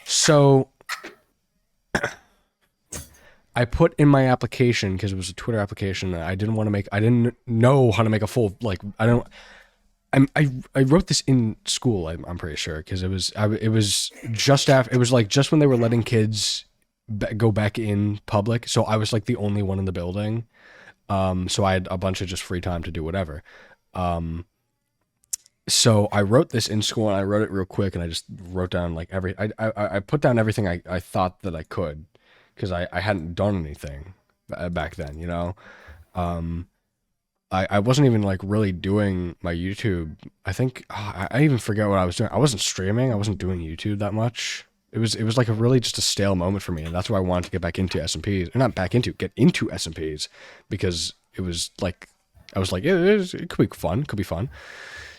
So I put in my application, because it was a Twitter application, I didn't know how to make a full, like, I wrote this in school, I'm pretty sure, because it was just after, it was like just when they were letting kids go back in public, so I was like the only one in the building. So I had a bunch of just free time to do whatever. So I wrote this in school, and I wrote it real quick, and I just wrote down like I put down everything I thought that I could, because I hadn't done anything back then, you know. I wasn't even like really doing my YouTube. I think I even forget what I was doing. I wasn't streaming. I wasn't doing YouTube that much. It was like a really just a stale moment for me, and that's why I wanted to get back into SMPs, or not back into, get into SMPs, because it was like I was like it could be fun.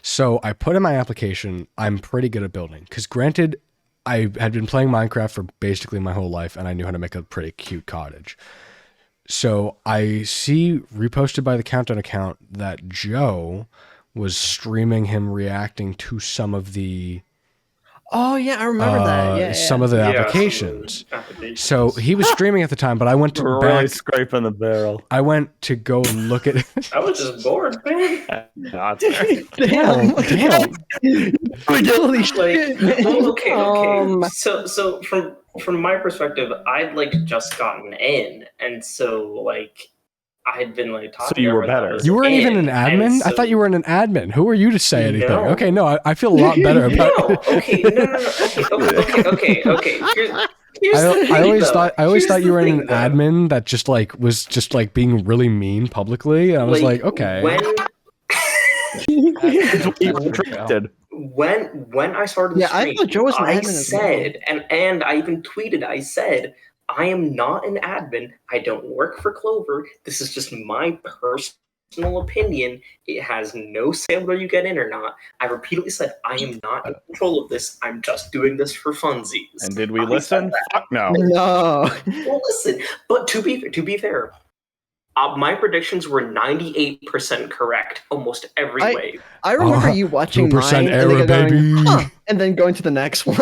So I put in my application, I'm pretty good at building, because granted, I had been playing Minecraft for basically my whole life, and I knew how to make a pretty cute cottage. So I see reposted by the Countdown account that Joe was streaming him reacting to some of the Oh yeah, I remember that. Yeah, some of the Yeah, applications. some applications. So he was streaming at the time, but I went to We're really back. scraping the barrel. I went to go look at. I was just bored, man. Damn. Holy Like, shit. man. well, okay. Um, So from my perspective, I'd like just gotten in, and so like I had been like So talking. you to were everyone that better. was You weren't even in, an admin? and I thought you were an admin. Who are you to say anything? No. Okay, no, I feel a lot better about No, okay, no. Okay. Here's the thing, I always though. thought Here's you were the an thing, though. admin that just like was just like being really mean publicly, and I was like, okay. When I started the Yeah, I stream, thought Joe was an I admin as well. said, and I even tweeted, I said, I am not an admin. I don't work for Clover. This is just my personal opinion. It has no say whether you get in or not. I repeatedly said, I am not in control of this. I'm just doing this for funsies. And did we I listen? said that. Fuck no. No. Well, listen, but to be fair, my predictions were 98% correct almost every way. I remember you watching 2% mine error, and then baby. going, huh, and then going to the next one.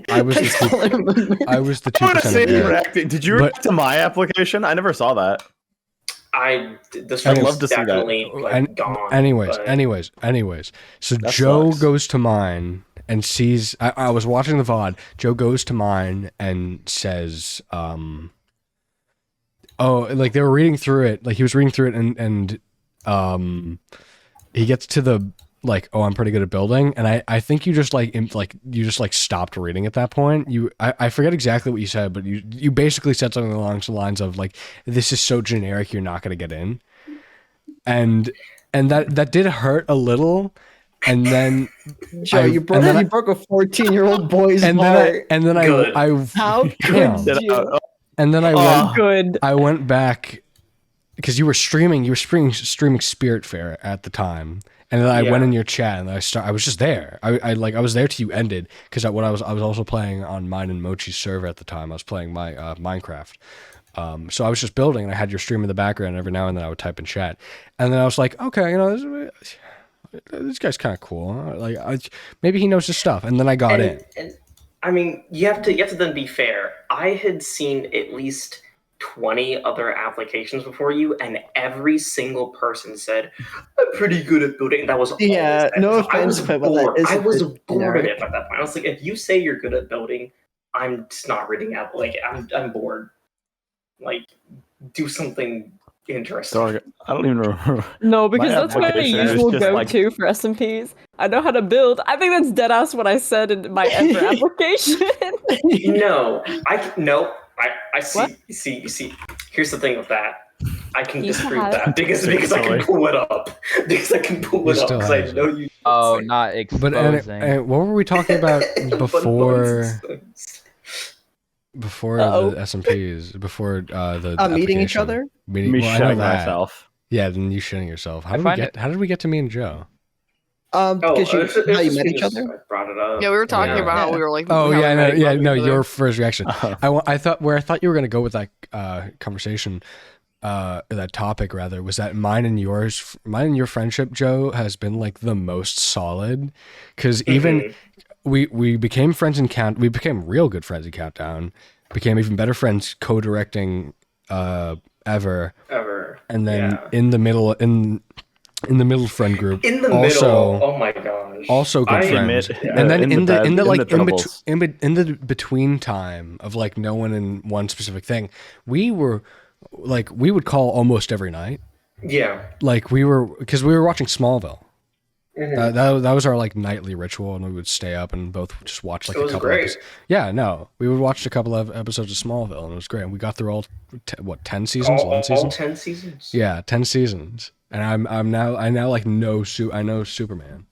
I was That's the all I remember. I was the I want to 2% say you error. reacted. Did you But- react to my application? I never saw that. This I'd one love was to see that. definitely like, gone. Anyways. So That Joe sucks. goes to mine and sees. I was watching the VOD. Joe goes to mine and says, "Oh, like they were reading through it. Like he was reading through it, and he gets to the like, oh, I'm pretty good at building, and I think you just like you just like stopped reading at that point. I forget exactly what you said, but you basically said something along the lines of like, this is so generic, you're not gonna get in, and that did hurt a little, and then Joe, you broke a 14-year-old boy's heart. and then Good. I How damn. could you? And then good. I went back because you were streaming streaming Spirit Fair at the time. And then I went in your chat and I was just there. I was there till you ended because I was also playing on mine and Mochi's server at the time. I was playing my Minecraft. So I was just building and I had your stream in the background. And every now and then I would type in chat. And then I was like, okay, this guy's kind of cool. Like maybe he knows his stuff. And then I got in. And I mean, you have to then be fair. I had seen at least 20 other applications before you, and every single person said, I'm pretty good at building. That was all Yeah, they said. no So I was offense, but that bored. is I a was bit bored of generic. it at that point. I was like, if you say you're good at building, I'm just not reading out. Like, I'm bored. Like, do something interesting. Sorry, I don't even remember. No, because My that's my application is usual just go-to for SMPs. I know how to build. I think that's dead ass what I said in my Ember application. I see. What? You see. Here's the thing with that. I can You disprove have- that because I can pull it up. Because I can pull You it up still because I have know you. Oh, not But exposing. and what were we talking about before Uh-oh. the SMPs? Before the Meeting each application? other? Meeting, Me well, I know shitting that. myself. Yeah, then you shitting yourself. How I did we get to me and Joe? Because it was how you just met each because other? I brought it up. Yeah, we were talking Yeah. about how we were like. Oh how we yeah, met each other. your first reaction. Uh-huh. I thought you were gonna go with that conversation, that topic rather, was that mine and your friendship, Joe, has been like the most solid, because even we became friends in we became real good friends in Countdown, became even better friends co-directing ever, and then in the middle friend group In the also, middle. Oh my gosh. also good friends. admit, And then in the between time of like no one in one specific thing, we would call almost every night. Yeah. Like because we were watching Smallville. That was our like nightly ritual, and we would stay up and both just watch like It was a couple great. episodes. Yeah, no, we would watch a couple of episodes of Smallville, and it was great. And we got through all 10 seasons, 11 All seasons. 10 seasons. Yeah, 10 seasons, and I now like know Superman.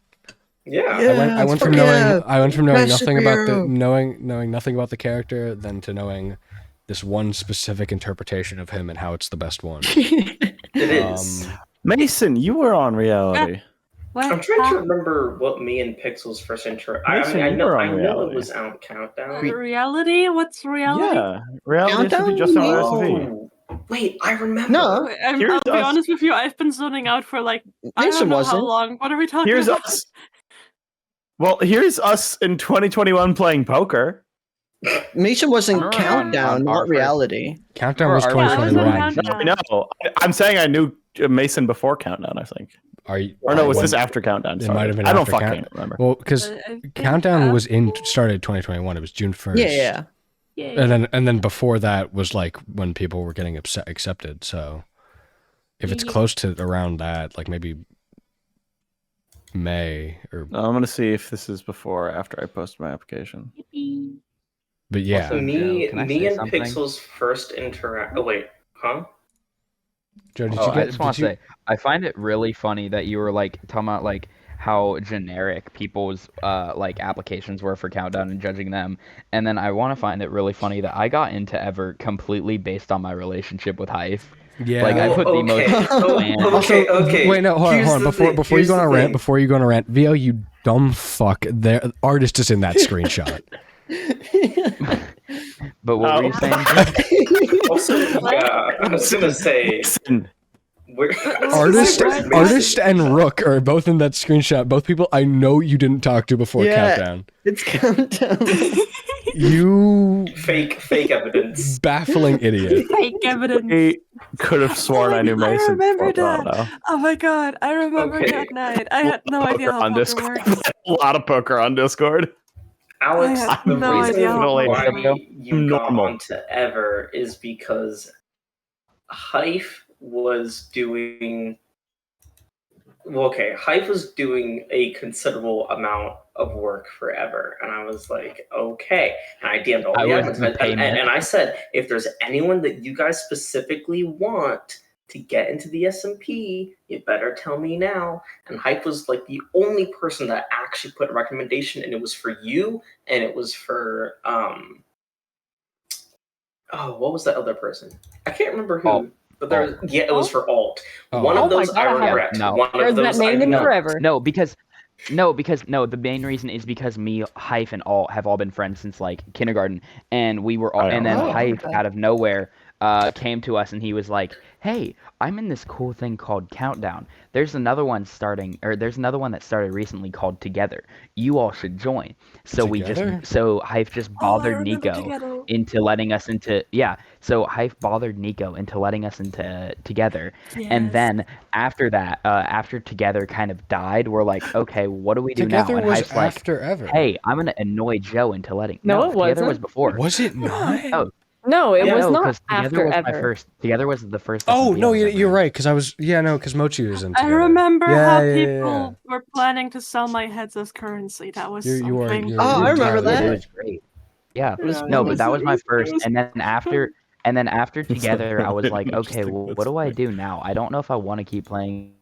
Yeah. I went from knowing Best nothing about the superhero. knowing nothing about the character, then to knowing this one specific interpretation of him and how it's the best one. It is. Mason, you were on reality. What? I'm trying to remember what me and Pixel's first intro. I Mason, mean, I you know were on it reality. was out Countdown. Reality? What's reality? Yeah, reality Countdown? should be just on SFV. Oh, wait, I remember. No. I'll Here's be us. honest with you, I've been zoning out for like I Mason don't know wasn't. how long. What are we talking Here's about? us. Well, here's us in 2021 playing poker. Mason was in I remember Countdown, on our not first- reality. Countdown was Yeah, Yeah, I was in 2021. Countdown. No, I'm saying I knew Mason before Countdown. I think, Are you? or no, was when- this after Countdown? It Sorry. might have been I don't after fucking Count- remember. Well, because I think Countdown was after- started 2021. It was June 1st. Yeah. Yeah. And then before that was like when people were getting accepted. So if it's Yeah. close to around that, like maybe May or I'm gonna see if this is before or after I post my application. but yeah. Also, Me, Joe, can I me say and something? Pixel's first interact. Oh wait, huh? Joe, did Oh, you get? I just want to say, I find it really funny that you were like talking about like how generic people's like applications were for Countdown and judging them, and then I want to find it really funny that I got into Ever completely based on my relationship with Hive. Yeah. Like I put the most bland. Okay. Wait, no, hold Here's on. the Before thing, you go on a here's the rant, thing. before you go on a rant, VO, you dumb fuck. The artist is in that screenshot. But what were you saying? Also, yeah, I was gonna say Listen, we're Artist and Rook are both in that screenshot. Both people I know you didn't talk to before Yeah. Countdown. It's Countdown. You fake evidence. baffling idiot. Fake evidence. I could have sworn I knew Mason. remember before, that. but I don't know. Oh my god, I remember Okay. that night. I had no idea how on poker Discord. works. A lot of poker on Discord. Alex, I have the no reason idea how why poker you got Normal. onto Ever is because Hive was doing. Well, okay, Hive was doing a considerable amount of work forever, and I was like, okay. And I DM'd all I the was admins, the and, payment. and I said, if there's anyone that you guys specifically want to get into the SMP, you better tell me now. And Hype was like the only person that actually put a recommendation, and it was for you, and it was for what was that other person? I can't remember who. Alt. But there, it was for Alt. Oh. One Oh of my those God, I I have- regret. No. One There's of those that name I in regret. forever. No, the main reason is because me, Hive, and Alt have all been friends since like kindergarten, and we were all, Oh, and then oh, Hive okay. out of nowhere came to us and he was like, "Hey, I'm in this cool thing called Countdown. There's another one that started recently called Together. You all should join." So Together? so Hive just bothered Nico into letting us into So Hive bothered Nico into letting us into Together. And then after that, after Together kind of died, we're like, okay, what do we do Together now? And was Hive's like, after Ever. hey, I'm gonna annoy Joe into letting. No, it Together wasn't. was before. Was it not? Oh, No, it Yeah, was no, not 'cause Together after was Ever. my first. Together was the first. Oh SMP no, I was ever you're in. right. Because Mochi was in. I Together. remember Yeah, how yeah, yeah, people were planning to sell my heads as currency. That was You are- something. you're- Oh, I remember entirely that. It right. was great. Yeah. was No, funny. but that was my first. was- And then after Together, I was like, Just okay, think well, that's what do I funny. do now? I don't know if I want to keep playing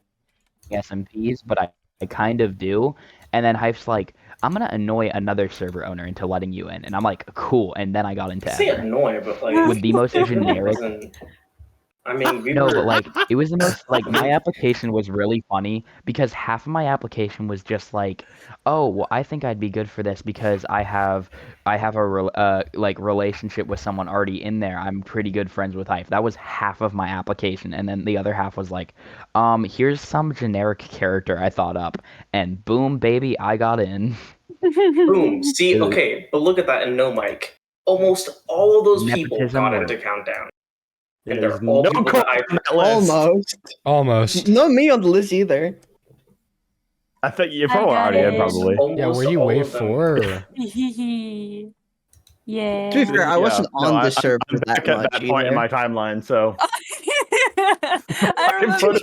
SMPs, but I kind of do. And then Hype's like, I'm gonna annoy another server owner into letting you in, and I'm like, cool. And then I got into I say Ever annoy, but like with the most it generic. wasn't- I mean, we No, were, but like it was the most like my application was really funny because half of my application was just like, oh, well, I think I'd be good for this because I have a like relationship with someone already in there. I'm pretty good friends with Hype. That was half of my application, and then the other half was like, here's some generic character I thought up, and boom, baby, I got in. boom. See, okay, but look at that and no mic. Almost all of those people Nepotism got works. into Countdown. And There's they're all no people code that I on that list. Almost. Almost. Not me on the list either. I think you I probably got already in, it. probably. Yeah, Almost were you all wave of them. 4? Or? Yeah. To be fair, I wasn't No, on this server I'm that back at much that point in either. my timeline, so I I'm remember.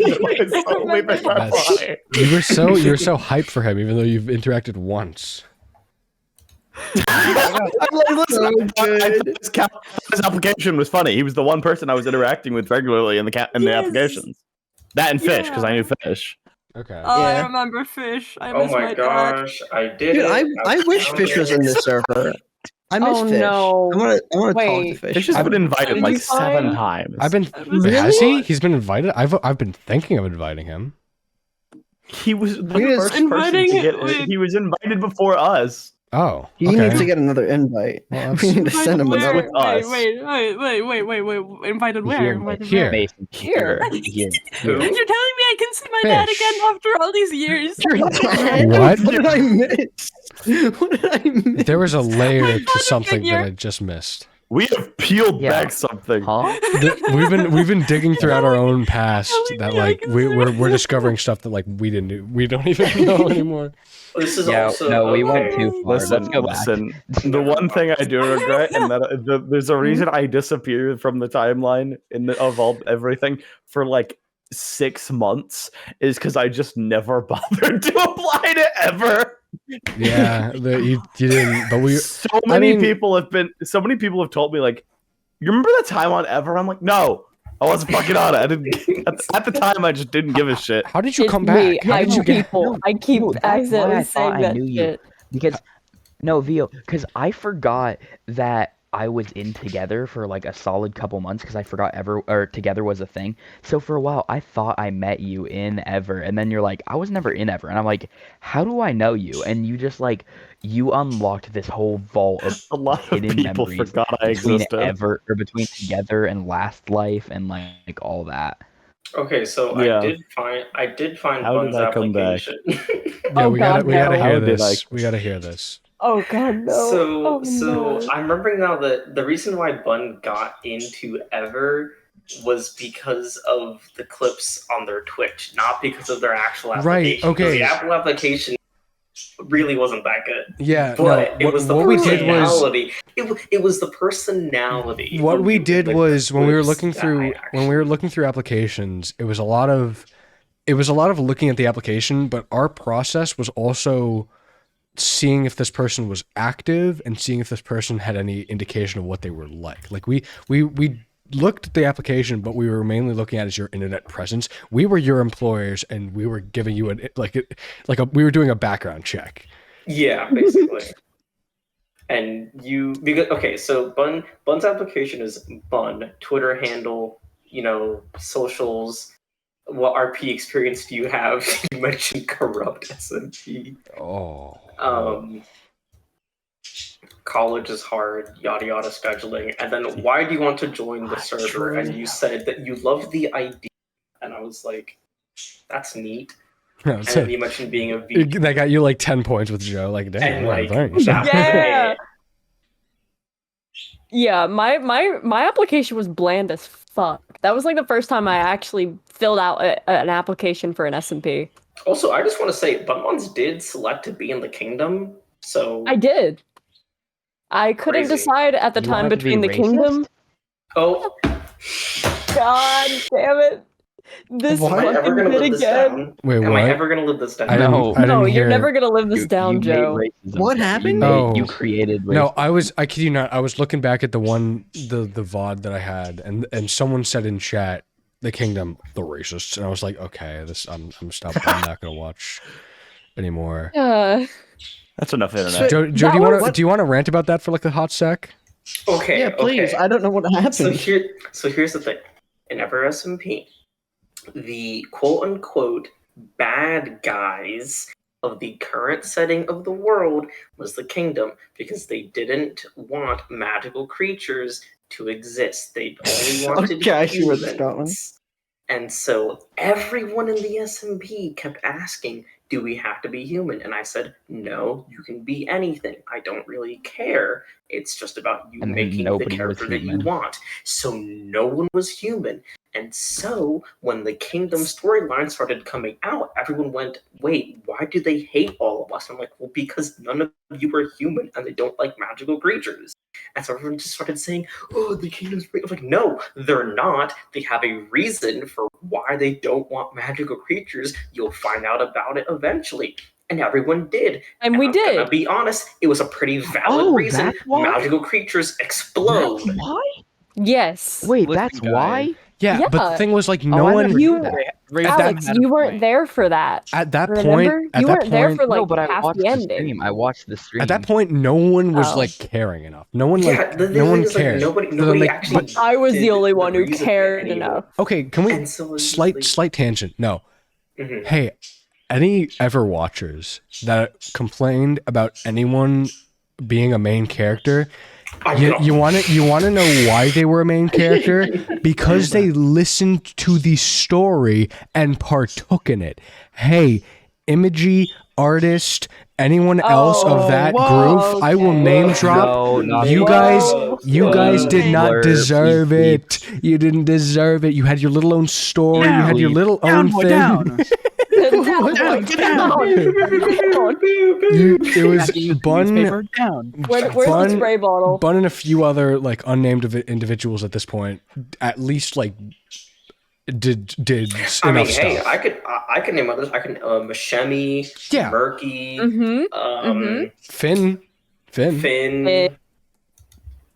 solely based on That's- why. You were so hyped for him, even though you've interacted once. I'm like, listen, So good. his application was funny. He was the one person I was interacting with regularly in the the Yes. applications. That and Fish, because I knew Fish. Okay. Oh, I Yeah. remember Fish. I Oh miss my dad. gosh, I did Dude, it. I wish Fish was in this server. I miss Oh, Fish. no. I want to talk to Wait. Fish. Fish has been invited Did like you 7 find- times. I've been. Really? Has he? He's been invited. I've been thinking of inviting him. He was the He was first person inviting to get. it. He was invited before us. Oh. He okay. needs to get another invite. Well, We need to send him Where? another. with us. Wait. Invited where? Here, Invited here. where? Mason, here. Who? You're telling me I can see my dad Fish. again after all these years? What? What did I miss? What did I miss? There was a layer to fun something that figure. I just missed. We have peeled Yeah. back something. Huh? We've been digging throughout our own past Telling that me I like can we're discovering stuff that like we don't even know anymore. This is Yeah, also no, we went okay. too far. Let's go back. Listen. The one thing I do regret, and that there's a reason I disappeared from the timeline of everything for like 6 months, is because I just never bothered to apply to ever. Yeah, you didn't, but we. So many mean- people have told me, like, you remember that time on Ever? I'm like, no, I wasn't fucking on it. I didn't. At the time, I just didn't give a shit. How did you It's come me. back? How I did you get? people. I keep No, that's why I accidentally thought saying I that knew you. shit. Because no, Vio, because I forgot that I was in Together for like a solid couple months because I forgot Together was a thing. So for a while I thought I met you in Ever, and then you're like, I was never in Ever, and I'm like, how do I know you? And you just like you unlocked this whole vault of A lot of hidden people memories forgot I between existed. Ever or between Together and Last Life and like all that. Okay, so Yeah. I did find How did Bun's I come back? application. Yeah, Oh, we God, gotta no. hear How did this. I- We gotta hear this. Oh god, no. So no. I'm remembering now that the reason why Bun got into Ever was because of the clips on their Twitch, not because of their actual Right, application. 'Cause okay. The Apple application really wasn't that good. Yeah, But no. it was the What we did was personality. It was the personality. what when we you did the was when we were clips looking that through I when we were looking through applications, it was a lot of looking at the application, but our process was also seeing if this person was active and seeing if this person had any indication of what they were like. Like we looked at the application, but we were mainly looking at is your internet presence. We were your employers, and we were giving you we were doing a background check. Yeah, basically. And so Bun's application is Bun, Twitter handle, socials. What RP experience do you have? You mentioned corrupt SMP. Oh. College is hard, yada yada scheduling. And then why do you want to join the server? And you said that you love the idea. And I was like, that's neat. No, And then you mentioned being a vegan. that got you like 10 points with Joe. Like, damn, And, yeah, like, thanks. Yeah. Yeah, my application was bland as fuck. That was like the first time I actually filled out an application for an SMP. Also, I just want to say, Bunmons did select to be in the kingdom, so I did. I couldn't Crazy. decide at the You time wanted to be between the racist? kingdom. Oh, God damn it! This What? am I ever fucking gonna bit live this again. down? Wait, Am what? I ever gonna live this down? I didn't, No. I didn't No, hear. you're never gonna live this down, made Joe. racism. What happened? You created racism. No, I kid you not, I was looking back at the VOD that I had, and someone said in chat, the kingdom, the racists, and I was like, okay, I'm not gonna watch anymore. Yeah. That's enough internet. Joe, That do you want to rant about that for like a hot sec? Okay, Yeah, please. okay. I don't know what happened. So here's the thing. In Ever SMP, the quote unquote bad guys of the current setting of the world was the kingdom because they didn't want magical creatures to exist. They only wanted Okay, I see where this is going. humans. And so everyone in the SMP kept asking, do we have to be human? And I said, no, you can be anything. I don't really care. It's just about you And then making the nobody was character that you human. want. So no one was human. And so when the kingdom storyline started coming out, everyone went, wait, why do they hate all of us? I'm like, well, because none of you are human and they don't like magical creatures. And so everyone just started saying, oh, the kingdom's great. I'm like, no, they're not. They have a reason for why they don't want magical creatures. You'll find out about it eventually. And everyone did. And we I'm did. gonna be honest, it was a pretty valid Oh, reason. that's why? Magical creatures explode. That's why? Yes. Wait, Listen, that's guys. why? Yeah, but the Yeah. thing was like Oh, no I one never You- knew that. Alex, you weren't there for that. at that Remember? point. At You that weren't there point, for like No, but I half watched the the ending. stream. I watched the stream. at that point, no one was Oh. like caring enough. No one like Yeah, the no thing one is, like, cared. nobody So then nobody they- actually. but- I was did the only one who reason cared anymore. enough. okay, can we And so it's just like- slight tangent? No. Mhm. Hey, any Ever watchers that complained about anyone being a main character, I you, know. you want to know why they were a main character? Because they listened to the story and partook in it. Hey, Imagi, artist, anyone else of that whoa, group, I will okay. name drop. No, not You the guys, Whoa. you guys did not Blur, deserve please, it. You didn't deserve it. You had your little own story. You had your Please. little Down, own boy, thing. down. Down, Get down. It was Jackie, Bun, newspaper, down. Where's the Bun- spray bottle? Bun, and a few other like unnamed individuals at this point. At least like did I mean, enough hey, stuff. I could name others. I can Mashemi, Yeah. Murky, Mm-hmm. Finn. Finn.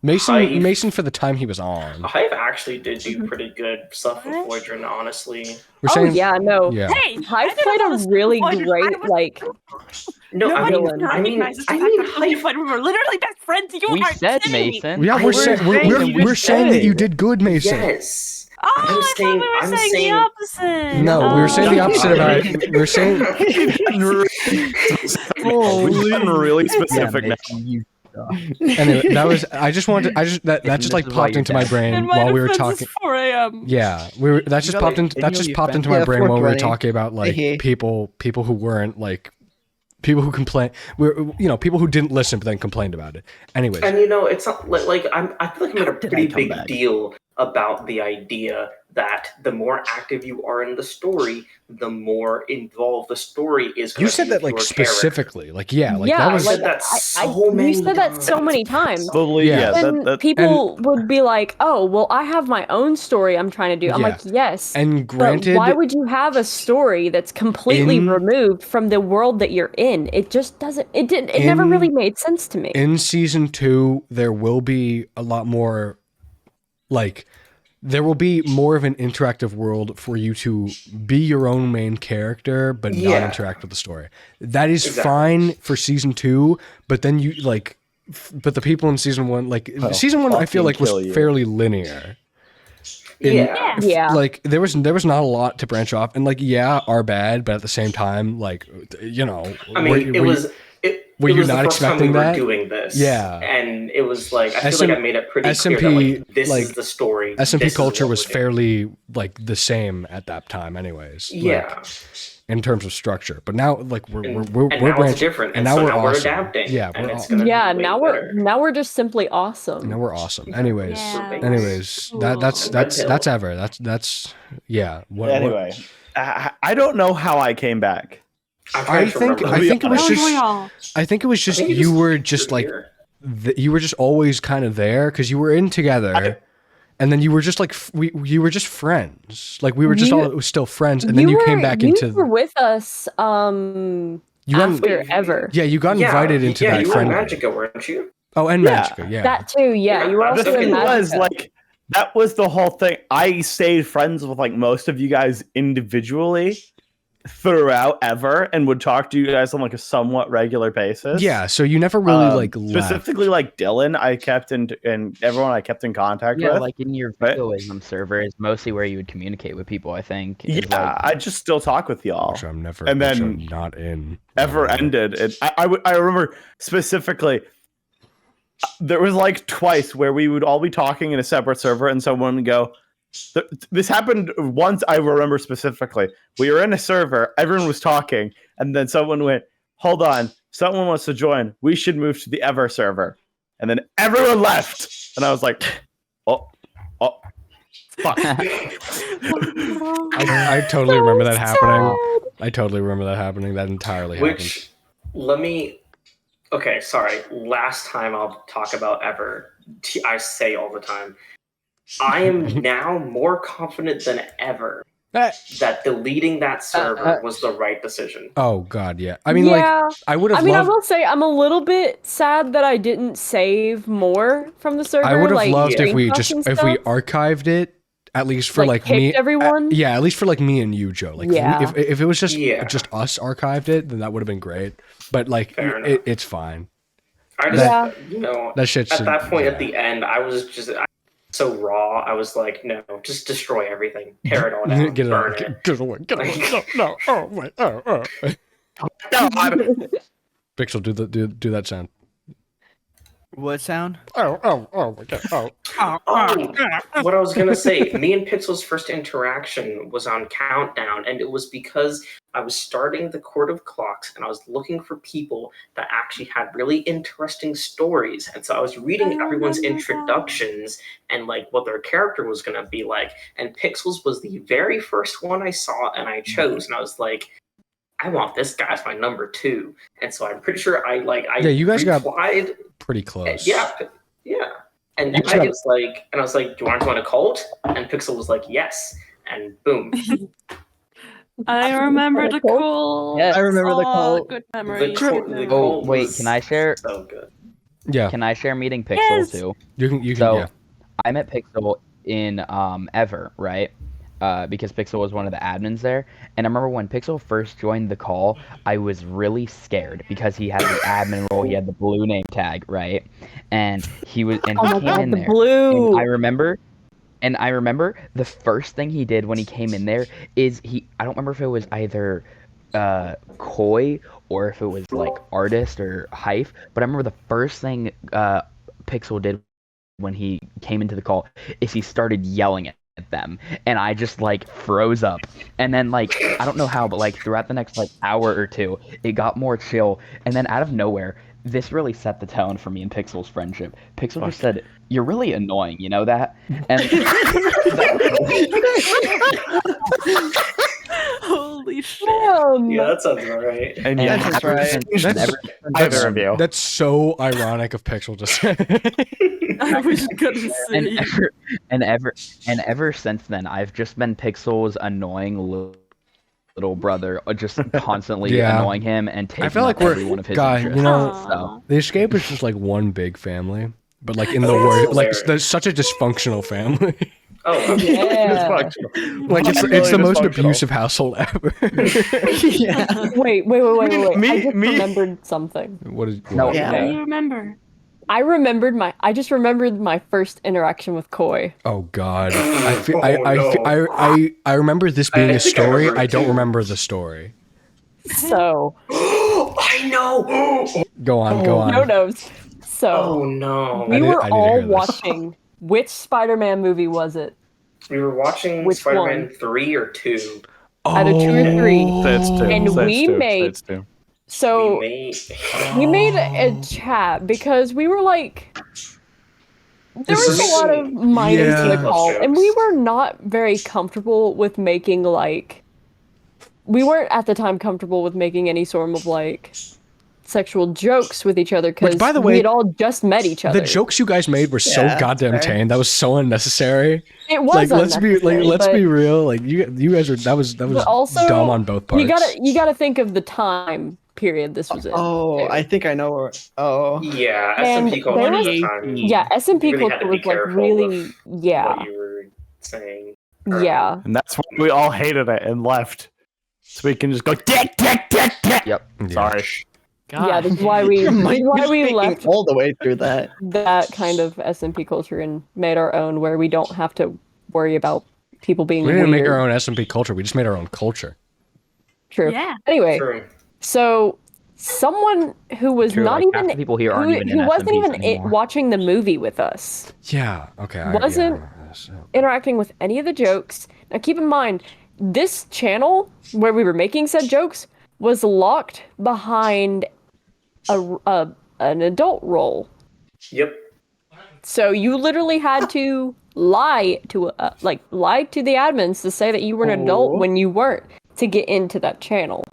Hive. Mason for the time he was on. Hive actually did do pretty good stuff with Voidrin, honestly. We're Oh saying, yeah, no. yeah. Hey, Hive I did played all a this really before, great I was- like. No, I Nobody mean, villain. I mean, recognizes the I fact mean, that me and Hive. Fun were literally best friends. You We aren't said kidding me. Mason. Yeah, I we're was saying saying we're saying that you did good, Mason. Yes. Oh, I thought we were I'm saying saying the opposite. No, we were saying the Oh. opposite about. We were saying We've gotten really specific now. Mason, you suck. anyway. That was. I just wanted. That Mason, just this like is why popped you're into my dead. brain In my while we were defense, talking. it's 4 a.m. Yeah, that just gotta popped in. That continue just your popped into defense. my Yeah, brain while we were 420. talking about like Hey. people who weren't like people who complain. People who didn't listen but then complained about it. Anyways, And it's not like I feel like I made a Did I pretty come big back? deal about the idea that the more active you are in the story, the more involved the story is. you said that like your character. specifically, like yeah, like yeah, that was. said that so many you said that so times. many times. Totally, Yeah. yeah. And people would be like, "Oh, well, I have my own story I'm trying to do." I'm Yeah. like, "Yes." And But granted, why would you have a story that's completely In- removed from the world that you're in? It just doesn't. It didn't. It never In- really made sense to me. in season 2 there will be a lot more like there will be more of an interactive world for you to be your own main character but Yeah. not interact with the story. That is Exactly. fine for season 2, but then you like but the people in season 1 like season 1 I feel like was kill you. fairly linear. Yeah. Yeah. Like there was not a lot to branch off and like yeah are bad but at the same time like I mean, it was. were It you was not the first time expecting we were that? doing this. Yeah. And it was like I feel SM like I made it pretty SMP, clear that this like, is the story. SMP this is culture what was we're doing. fairly like the same at that time anyways. like, Yeah. in terms of structure. But now like we're And we're now it's branching different. and And now so we're now we're awesome. adapting. Yeah, and we're it's awesome. gonna Yeah, be way now better. we're just simply awesome. Now we're awesome. Anyways, Yeah. anyways, Cool. that's ever. That's yeah. What, Anyway, I don't know how I came back. I'm trying to remember. I think it was Don't just we all? I think it was just think you it's were just like here. you were just always kind of there because you were in together. And then you were just like you were just friends. Like we were just all still friends. And then you came back you into were with us you got after ever. yeah you got invited into yeah, that you were friend in group. Magica, weren't you? Oh, and Yeah. Magica, yeah. That too, yeah. You were Yeah, also The in thing was Magica. like that was the whole thing. I stayed friends with like most of you guys individually throughout ever and would talk to you guys on like a somewhat regular basis. Yeah, so you never really like left. specifically like Dylan I kept in and everyone I kept in contact Yeah, with. like in your Right. Vigoism server is mostly where you would communicate with people, I think. is, yeah, like- I just still talk with y'all. Which I'm never And which then I'm not in. Ever ended. And I remember specifically there was like twice where we would all be talking in a separate server and someone would go, this happened once I remember specifically. We were in a server, everyone was talking, and then someone went, hold on, someone wants to join. We should move to the Ever server. And then everyone left. And I was like, oh, fuck. I totally remember that happening. I totally remember that happening. That entirely happened. Which let me. Okay, sorry. Last time I'll talk about Ever. I say all the time. I am now more confident than ever that deleting that server was the right decision. Oh god, yeah. I mean, yeah. like I would have I mean, loved. I will say I'm a little bit sad that I didn't save more from the server. I would have like, loved if we screenshots just and if we stuff. archived it at least for like, picked me. everyone. Yeah, at least for like me and you, Joe. Like Yeah. if it was just Yeah. us archived it, then that would have been great. But like Fair enough. it's fine. I just, Yeah. you know, That shit. at should- that point yeah. at the end, I was just so raw. I was like, no, just destroy everything, tear it all down, Get it burn out. it. Get it away. Get it away. No, no. Oh, wait. Oh. God. Pixel, do that sound. What sound? Oh my god. Oh. Oh, what I was gonna say, me and Pixel's first interaction was on Countdown, and it was because I was starting the Court of Clocks, and I was looking for people that actually had really interesting stories, and so I was reading everyone's introductions and like what their character was gonna be like, and Pixel's was the very first one I saw, and I chose, and I was like, I want this guy as my number 2, and so I'm pretty sure I Yeah, you guys got replied, pretty close. yeah. And You I got- was like, do you want to join a cult? And Pixel was like, yes. And boom. I remember the Cult? cult. Yes. I remember the Oh, cult. good The memories. cult, good the memories. cult wait, was can I share? so good. Yeah. Can I share meeting Pixel Yes! too? You can So yeah. I met Pixel in Ever, right? Because Pixel was one of the admins there. And I remember when Pixel first joined the call, I was really scared because he had the admin role, he had the blue name tag, right? And he Oh came my god, in the there. blue. And I remember the first thing he did when he came in there is I don't remember if it was either Koi or if it was like Artist or Hive, but I remember the first thing Pixel did when he came into the call is he started yelling at them, and I just like froze up. And then like I don't know how, but like throughout the next like hour or two, it got more chill. And then out of nowhere, this really set the tone for me and Pixel's friendship. Pixel just said, "You're really annoying," you know that? And Holy shit. Yeah, that sounds about right. And and yeah, That's ever right. since- That's- either of you. That's so ironic of Pixel to say. I was gonna say. and ever since then, I've just been Pixel's annoying little brother, just constantly Yeah. annoying him and taking feel like up we're- every one of his God, interests. you know- So The Escape is just like one big family, but like in the Oh, worst, like hilarious. there's such a dysfunctional family. Oh, Yeah. Like it's Really the most dysfunctional. abusive household ever. Yeah. Wait. Me- I just me- remembered something. What is? No, what? Yeah. okay. You remember? I just remembered my first interaction with Koi. Oh God, I feel, Oh, no. I remember this being I a think I story. remember I it don't too. remember the story. So, I know. Go on, go on. no notes. Oh So, no. we I need were to all hear this. watching. Which Spider-Man movie was it? We were watching Which Spider-Man one? 3 or 2. Either 2 or 3. That's two. And That's we two. made- That's two. So, We we made a chat because we were like, there This was is- a lot of minors in the Yeah. call, and we Jokes. were not very comfortable with making like. We weren't at the time comfortable with making any sort of like sexual jokes with each other because by the we way, had all just met each other. The jokes you guys made were so Yeah, goddamn fair. tame. That was so unnecessary. It was Let's be unnecessary, but real. Like you guys were that was also, dumb on both parts. You gotta think of the time period this was in. Oh, too. I think I know where. Oh. Yeah, And SMP culture at the there time. Yeah, SMP You really had culture to be was like careful really, with yeah, What you were saying. yeah. And that's why we all hated it and left. So we can just go dick. Yep. Yeah. Sorry. Yeah, this is why we Your mic was why we speaking left all the way through that. that kind of SMP culture and made our own, where we don't have to worry about people being We weird. didn't make our own SMP culture. We just made our own culture. True. Yeah. Anyway, True. so someone who was True, not like, half even the people here aren't even in who wasn't SMPs even anymore. watching the movie with us, Yeah. Okay. Wasn't- interacting with any of the jokes. Now keep in mind, this channel where we were making said jokes was locked behind an adult role. Yep. So you literally had to lie to the admins to say that you were an adult Oh. when you weren't to get into that channel.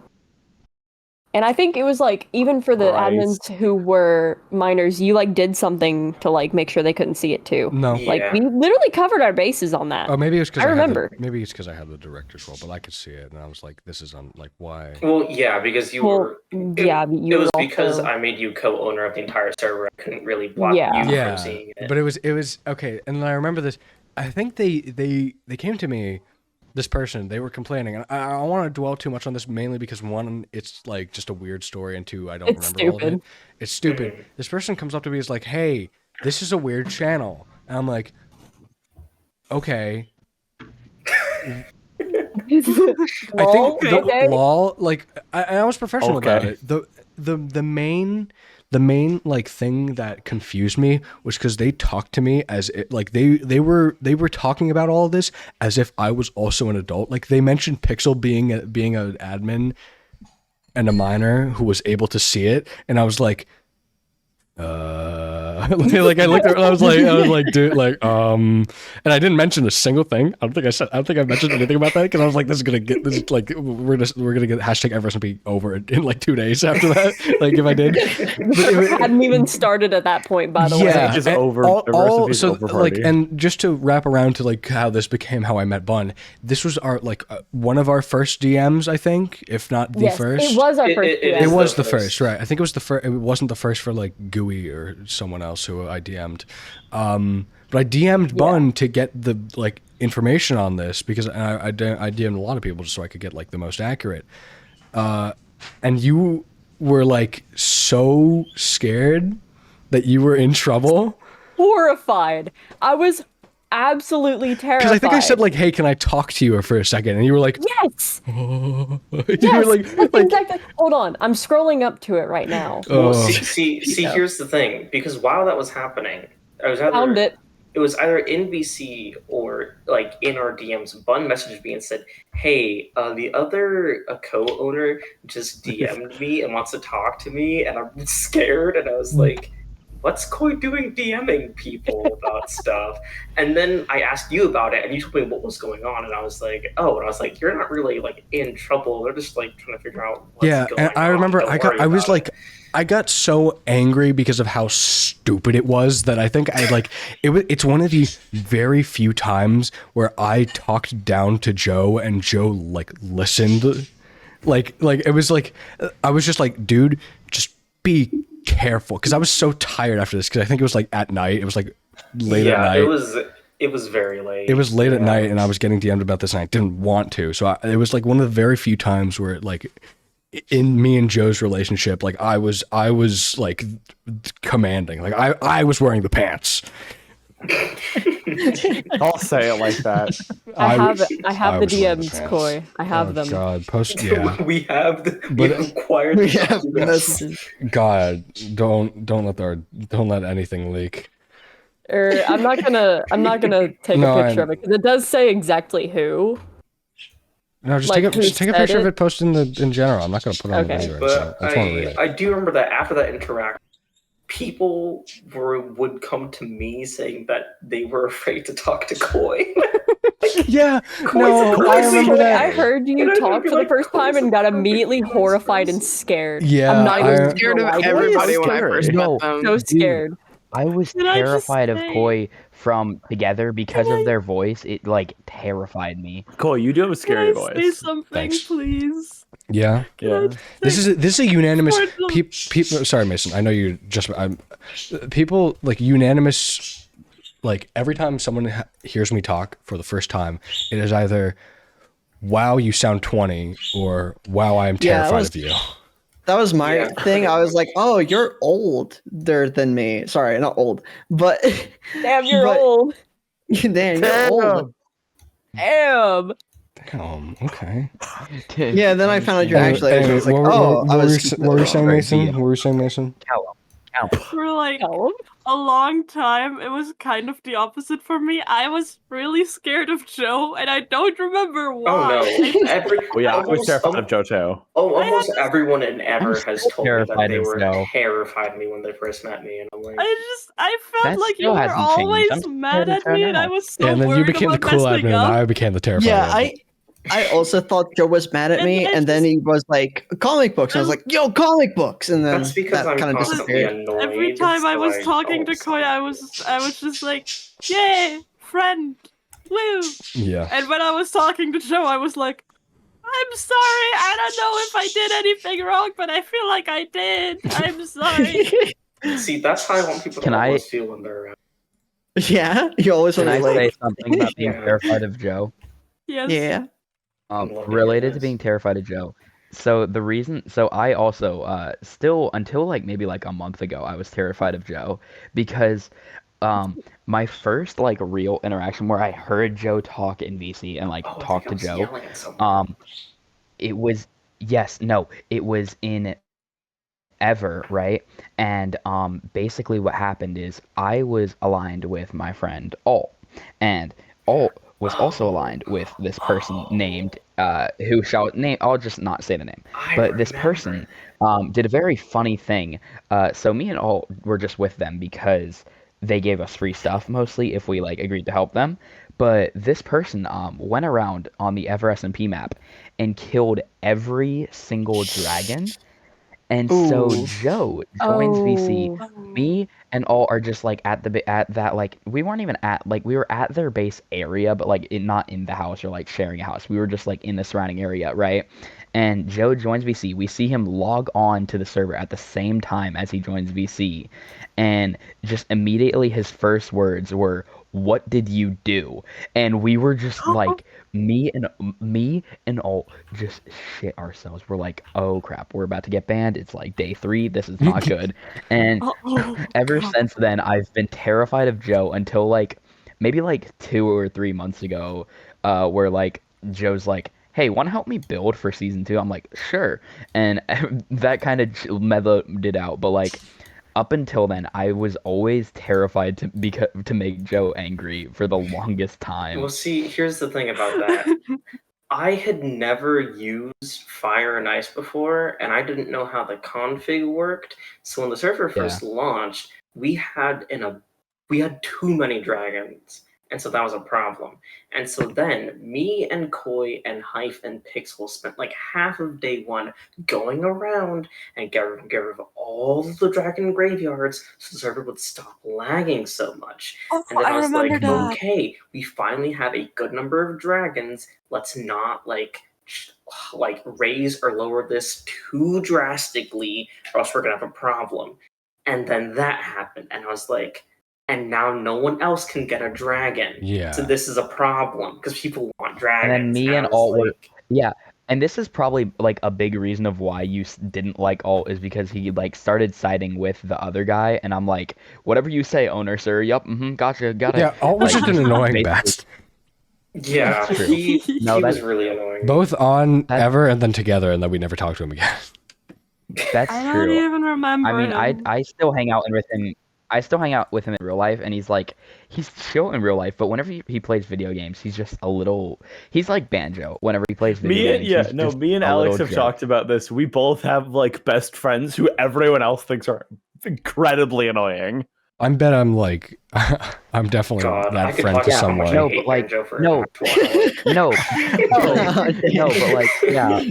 And I think it was like even for the Christ. admins who were minors, you like did something to like make sure they couldn't see it too. No. Yeah. Like we literally covered our bases on that. Oh, maybe it was because I remember. maybe it's because I had the director's role, but I could see it, and I was like, "This is like why." Well, yeah, because you Well, were. yeah, It you was were because also- I made you co-owner of the entire server. I couldn't really block Yeah. you Yeah, from seeing it. but it was okay, and I remember this. I think they came to me. This person, they were complaining, and I don't want to dwell too much on this, mainly because one, it's like just a weird story, and two, I don't It's remember all of stupid. it. It's stupid. This person comes up to me, is like, "Hey, this is a weird channel," and I'm like, "Okay." I think Lol, okay. lol, like I was professional about Okay. it. The the main like thing that confused me was because they talked to me as like they were talking about all of this as if I was also an adult. Like they mentioned Pixel being an admin and a minor who was able to see it, and I was like, like I looked at, I was like, dude, like, and I didn't mention a single thing. I don't think I mentioned anything about that because I was like, this is like, we're gonna get hashtag #SMB over in like 2 days after that. Like if I did, It hadn't even started at that point, by the way. Just and over. so over like, party. and just to wrap around to like how this became how I met Bun. This was our like one of our first DMs, I think, if not the Yes, first. it was our first. It was the first, right? I think it was the first. It wasn't the first for like Gooey or someone else who I DM'd. But I DM'd Bun to get the like information on this because I DM'd a lot of people just so I could get like the most accurate. And you were like so scared that you were in trouble. Horrified. I was absolutely terrified. Because I think I said like, "Hey, can I talk to you for a second?" And you were like, "Yes." You Yes. were That's exactly. Hold on, I'm scrolling up to it right now. Well, see, here's the thing. Because while that was happening, I was Found it. It was either in VC or like in our DMs. Bun messaged me and said, "Hey, the other co-owner just DM'd me and wants to talk to me, and I'm scared." And I was like, "What's Koi doing DMing people about stuff?" And then I asked you about it, and you told me what was going on, and I was like, "Oh," and I was like, "You're not really like in trouble. They're just like trying to figure out what's going on." And I remember I got so angry because of how stupid it was that I think it's one of the very few times where I talked down to Joe and Joe like listened. Like it was like I was just like, dude, just be careful, because I was so tired after this, because I think it was like at night. It was like late at night. It was very late. It was late at night, and I was getting DM'd about this, and I didn't want to. So it was like one of the very few times where like in me and Joe's relationship, like I was like commanding, like I was wearing the pants. I'll say it like that. I have the DMs, Koi. I have them. God, We have required. God, don't let anything leak. I'm not gonna take a picture of it because it does say exactly who. No, just like, take a picture of it, post in general. I'm not gonna put it on the video. But I just want to read it. I do remember that after that interaction, people would come to me saying that they were afraid to talk to Koi. Yeah, no, I remember that. I heard you talk for the first time and got immediately horrified and scared. Yeah, I'm not even Scared of everybody when I first met them. So scared. I was terrified of Koi from Together because of their voice. It like terrified me. Koi, you do have a scary Can I voice. say something, Thanks. please? Yeah. Yeah. This is a unanimous. People. Sorry, Mason. I know you just. People like unanimous. Like every time someone hears me talk for the first time, it is either, "Wow, you sound 20," or "Wow, I am terrified of you." That was my thing. I was like, "Oh, you're older than me." Sorry, not old, but Damn, you're old. Damn, you're old. Damn. Damn. Okay. Yeah. Then I found out you're actually. I was like, what were you saying, Mason? What were you saying, Mason? For like a long time, it was kind of the opposite for me. I was really scared of Joe, and I don't remember why. Oh no! I was terrified of Joe too. Oh, almost everyone and ever has told me that terrified they of were Joe. terrified of me when they first met me, and I'm like, I felt That like you still were hasn't changed. always I'm mad scared of at Joe me, and now. I was so And then you worried became the about cool messing admin, and up. I became the terrified. Yeah, admin. I also thought Joe was mad at me, and then he was like, "Comic books." And I was like, "Yo, comic books!" And then that's because that I'm kind of constantly disappeared. annoyed. Every time I so was talking to don't Koi, I was just like, "Yay, friend, woo!" Yeah. And when I was talking to Joe, I was like, "I'm sorry. I don't know if I did anything wrong, but I feel like I did. I'm sorry." See, that's how I want people to always feel when they're around. Yeah, you always Can want I to say like. something about being Yeah. terrified of Joe? Yes. Yeah. Related to being terrified of Joe. So the reason, so I also still until like maybe like a month ago, I was terrified of Joe because my first like real interaction where I heard Joe talk in VC and like talk to Joe, it was it was in ever, right? And basically what happened is I was aligned with my friend Alt, and Alt was also aligned with this person named who shall name, I'll just not say the name, I but this remember. person did a very funny thing. So me and Alt were just with them because they gave us free stuff mostly if we like agreed to help them. But this person went around on the Ever SMP map and killed every single dragon. And so Ooh. Joe joins VC. Oh. Me and all are just like at that, like we weren't even at, like we were at their base area, but like not in the house or like sharing a house. We were just like in the surrounding area, right? And Joe joins VC. We see him log on to the server at the same time as he joins VC, and just immediately his first words were, "What did you do?" And we were just like, me and all just shit ourselves. We're like, oh crap, we're about to get banned. It's like day 3. This is not good. And ever since then, I've been terrified of Joe until like maybe like 2 or 3 months ago, where like Joe's like, "Hey, want to help me build for season 2?" I'm like, "Sure." And that kind of mellowed it out. But like up until then, I was always terrified to make Joe angry for the longest time. Well, see, here's the thing about that. I had never used Fire and Ice before, and I didn't know how the config worked. So when the server first launched, we had too many dragons, and so that was a problem. And so then me and Koi and Hyph and Pixel spent like half of day 1 going around and get rid of all the dragon graveyards so the server would stop lagging so much. And then I was like, okay, we finally have a good number of dragons. Let's not like raise or lower this too drastically, or else we're gonna have a problem. And then that happened, and I was like, and now no one else can get a dragon. Yeah. So this is a problem because people want dragons. And then me and I was Alt were, like, yeah. And this is probably like a big reason of why you didn't like Alt, is because he like started siding with the other guy, and I'm like, whatever you say, owner, sir. Yup, gotcha, got it. Yeah, Alt was Like, just an annoying basically- best. yeah, That's true. he No, was that's- really annoying. Both on That's- Ever and then together, and then we never talked to him again. That's I don't true. even remember. I mean, him. I still hang out with him. I still hang out with him in real life, and he's chill in real life, but whenever he plays video games, he's just a little. He's like Banjo. Whenever he plays video games, he's just me and a Alex little have joke. talked about this. We both have like best friends who everyone else thinks are incredibly annoying. I bet I'm like, I'm definitely God, I that could friend talk to about how much someone. No, I hate but, like, Banjo for no, an actual hour. No, no, but like, yeah.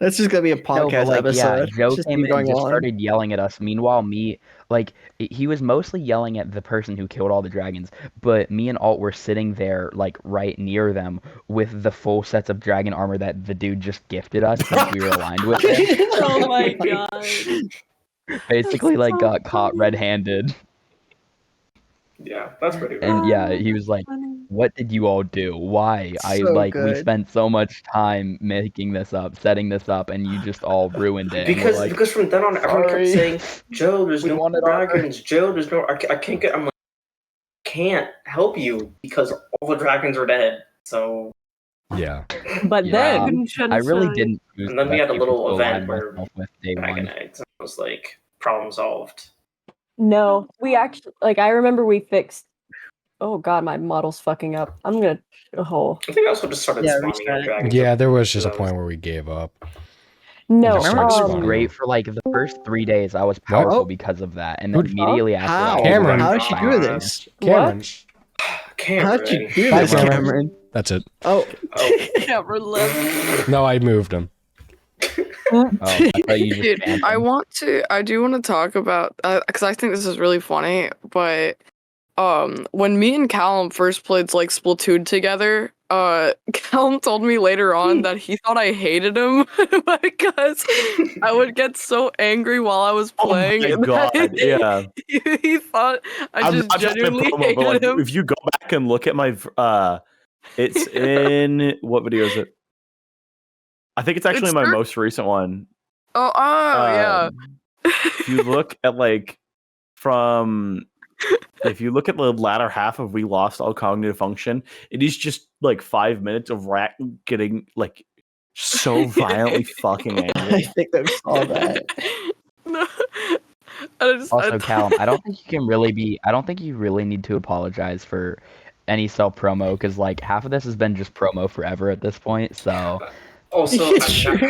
That's just gonna be a No, podcast but like, yeah, episode. Joe Just came keep in going and just on. started yelling at us. Meanwhile, me, like, he was mostly yelling at the person who killed all the dragons, but me and Alt were sitting there, like, right near them with the full sets of dragon armor that the dude just gifted us since we were aligned with him. Oh my god. Basically, like, so got caught funny. red-handed. Yeah, that's pretty And funny. yeah, he was like, Funny. "What did you all do? Why? I So like we good. spent so much time making this up, setting this up, and you just all ruined it." And we're Because like, because from then on, everyone kept "Sorry. saying, "Joe, there's We no wanted armor." dragons. Joe, there's no. I can't get. I'm like, can't help you because all the dragons are dead. So Yeah. But Yeah. then Shouldn't I really say. didn't choose And then the we best had a people little to align event where myself with day dragon one. eggs. And it was like problem solved. no, we actually like I remember we fixed. Oh god, my model's fucking up. I'm gonna. Oh I think I also just started Yeah, spawning restart in it. dragons. Yeah, there was just a That was- point where we gave up. no. I Just remember started it was spawning. great for like the first 3 days. I was powerful Oh. because of that, and then Who'd- immediately after How? that, Cameron. How did she do God. this? Cameron. Cameron. How'd you do Bye, this, Cameron. Cameron? That's it. Oh, Oh. Never left. No, I moved him. oh, I thought you just Dude, banned I him. do want to talk about, because I think this is really funny, but when me and Callum first played like Splatoon together, Callum told me later on that he thought I hated him because I would get so angry while I was playing. Oh my and god, that yeah. he thought I I'm just not trying to genuinely promo, but like, hated him. if you go back and look at my, it's in what video is it? I think it's actually It's my there- most recent one. Oh, yeah. If you look at like from, if you look at the latter half of We Lost All Cognitive Function, it is just like 5 minutes of Rat getting like so violently fucking I angry. think I saw that. No. Also, Callum, I don't think you can really be. I don't think you really need to apologize for any self promo because like half of this has been just promo forever at this point. So Also,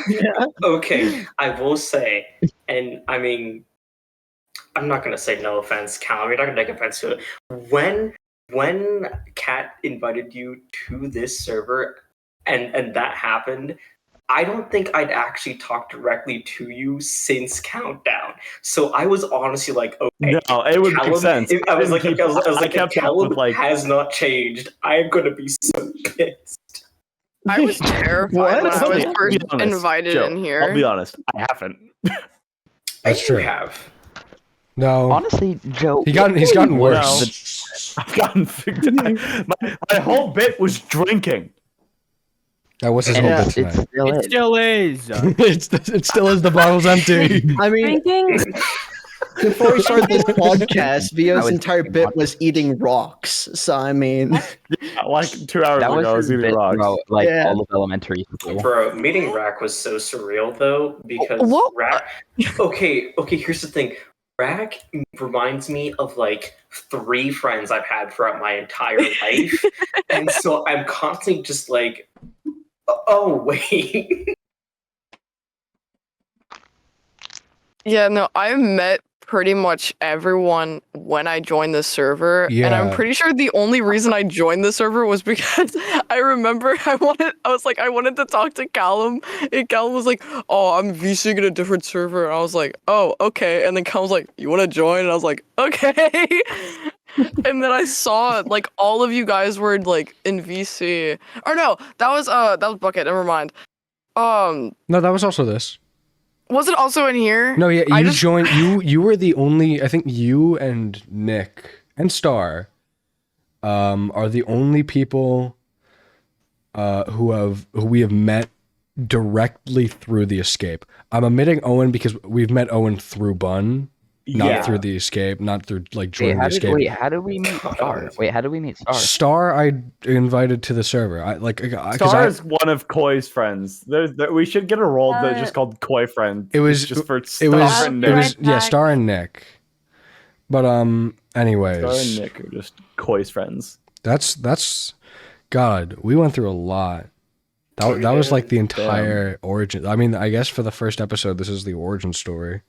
Yeah. okay, I will say, and I mean, I'm not gonna say no offense, Callum. You're not gonna take offense to it. When Kat invited you to this server, and that happened, I don't think I'd actually talked directly to you since Countdown. So I was honestly like, okay, No, it would make Callum, sense. I was like, Keep- I was like, if kept up Callum with, like, has not changed, I'm gonna be so pissed. I was terrified What? when I was I'll be first honest, invited Joe, in here. I'll be honest, I haven't. That's You true. have. No, honestly, Joe, he's gotten Well, worse. I've gotten my whole bit was drinking. That was his and whole Yeah. bit it tonight. still It is. still is. It still is the bottle's empty. I mean, Drinking. before we started this podcast, I Vio's was entire drinking bit vodka. was eating rocks. So I mean, Like 2 hours That ago, I was was his eating bit rocks. throughout like Yeah. all of elementary school. Bro, meeting Rack was so surreal though, because What? Rack. Okay, here's the thing. Rack reminds me of like 3 friends I've had throughout my entire life, and so I'm constantly just like, oh wait. Yeah, no, I met pretty much everyone when I joined the server, and I'm Yeah. pretty sure the only reason I joined the server was because I remember I wanted to talk to Callum, and Callum was like, "Oh, I'm VCing in a different server," and I was like, "Oh, okay," and then Callum was like, "You want to join?" And I was like, "Okay." And then I saw like all of you guys were like in VC, or no, that was Bucket. Never mind. No, that was also this. Was it also in here? No, yeah, I you just- joined. You were the only. I think you and Nick and Star, are the only people, who we have met directly through the escape. I'm omitting Owen because we've met Owen through Bun, not Yeah. through the escape, not through like Wait, joining the escape. how did we meet Star? Wait, how did we meet Star? Star, I invited to the server. Star is one of Koi's friends. We should get a role that's just called Koi friend. It was just for it Star was and it Nick. was yeah, back. Star and Nick. But anyways, Star and Nick are just Koi's friends. that's God, we went through a lot. That was like the entire origin. I mean, I guess for the first episode, this is the origin story.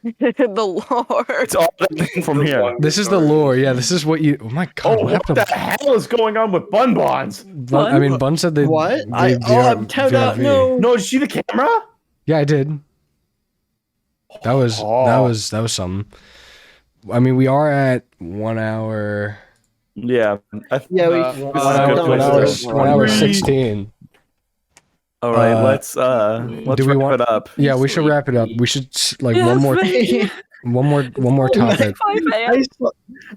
the lore. It's all from here. This is the lore. Yeah, this is what you. Oh my God, Oh, what what happened the to hell is going on with Bun Bonds? Bun? I mean, Bun said they. what? They, I'm tapped out. VRV. No. No, did you see the camera? Yeah, I did. That was something. I mean, we are at 1 hour. Yeah. Yeah, we- this is One a good hour- place one to hour- go. 1 hour 16. All right, Uh, let's do we wrap want- it up. Yeah, we should wrap it up. We should like one more topic. 5 a.m.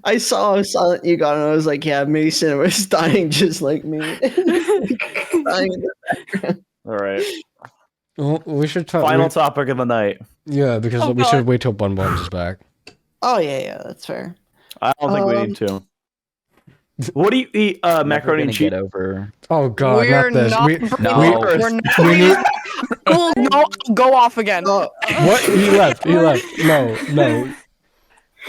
I saw how silent you got, and I was like, yeah, Mason was dying just like me. Dying in the background. All right. Well, we should talk. Final topic of the night. Yeah, because Oh, we should God. wait till Bun Buns is back. Oh yeah, that's fair. I don't think we need to. What do you eat? Never Macaroni gonna and cheese. get over. Oh God, We're not this. not. No. We're not. we need- We'll go off again. Oh, What? He left. He left. No.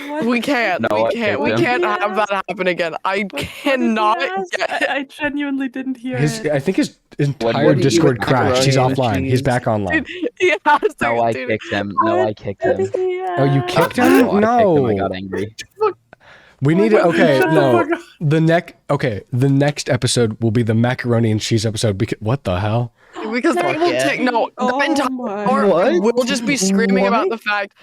What? We can't. No, I we can't. We kicked can't him. have that happen again. I What did he cannot ask? get. I genuinely didn't hear His. it. I think his entire What do you eat Discord with crashed. He's macaroni and offline. He's cheese? back online. He has to. No, I dude. kicked him. No, I kicked him. Oh, you kicked him? No, I kicked him. I No. got angry. We need to. Okay, Shut the no. fuck up. The next episode will be the macaroni and cheese episode. Because what the hell? Because that will yeah. take no. The Oh entire my. hour What? we'll just be screaming about the fact.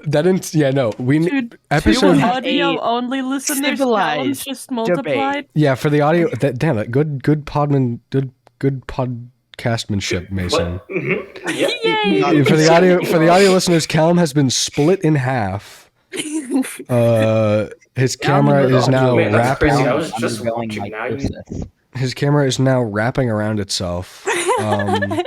That didn't. Yeah, no. We Dude, episode. two audio only listeners, Callum's civilized just multiplied. Yeah, for the audio. Damn it. Good podman. Good podcastmanship, Mason. What? Mhm. Yeah. Yay! For the audio listeners, Callum has been split in half. His camera is now Wait, that's wrapping. crazy. I was just Undergoing watching now. mycosis. His camera is now wrapping around itself. yeah,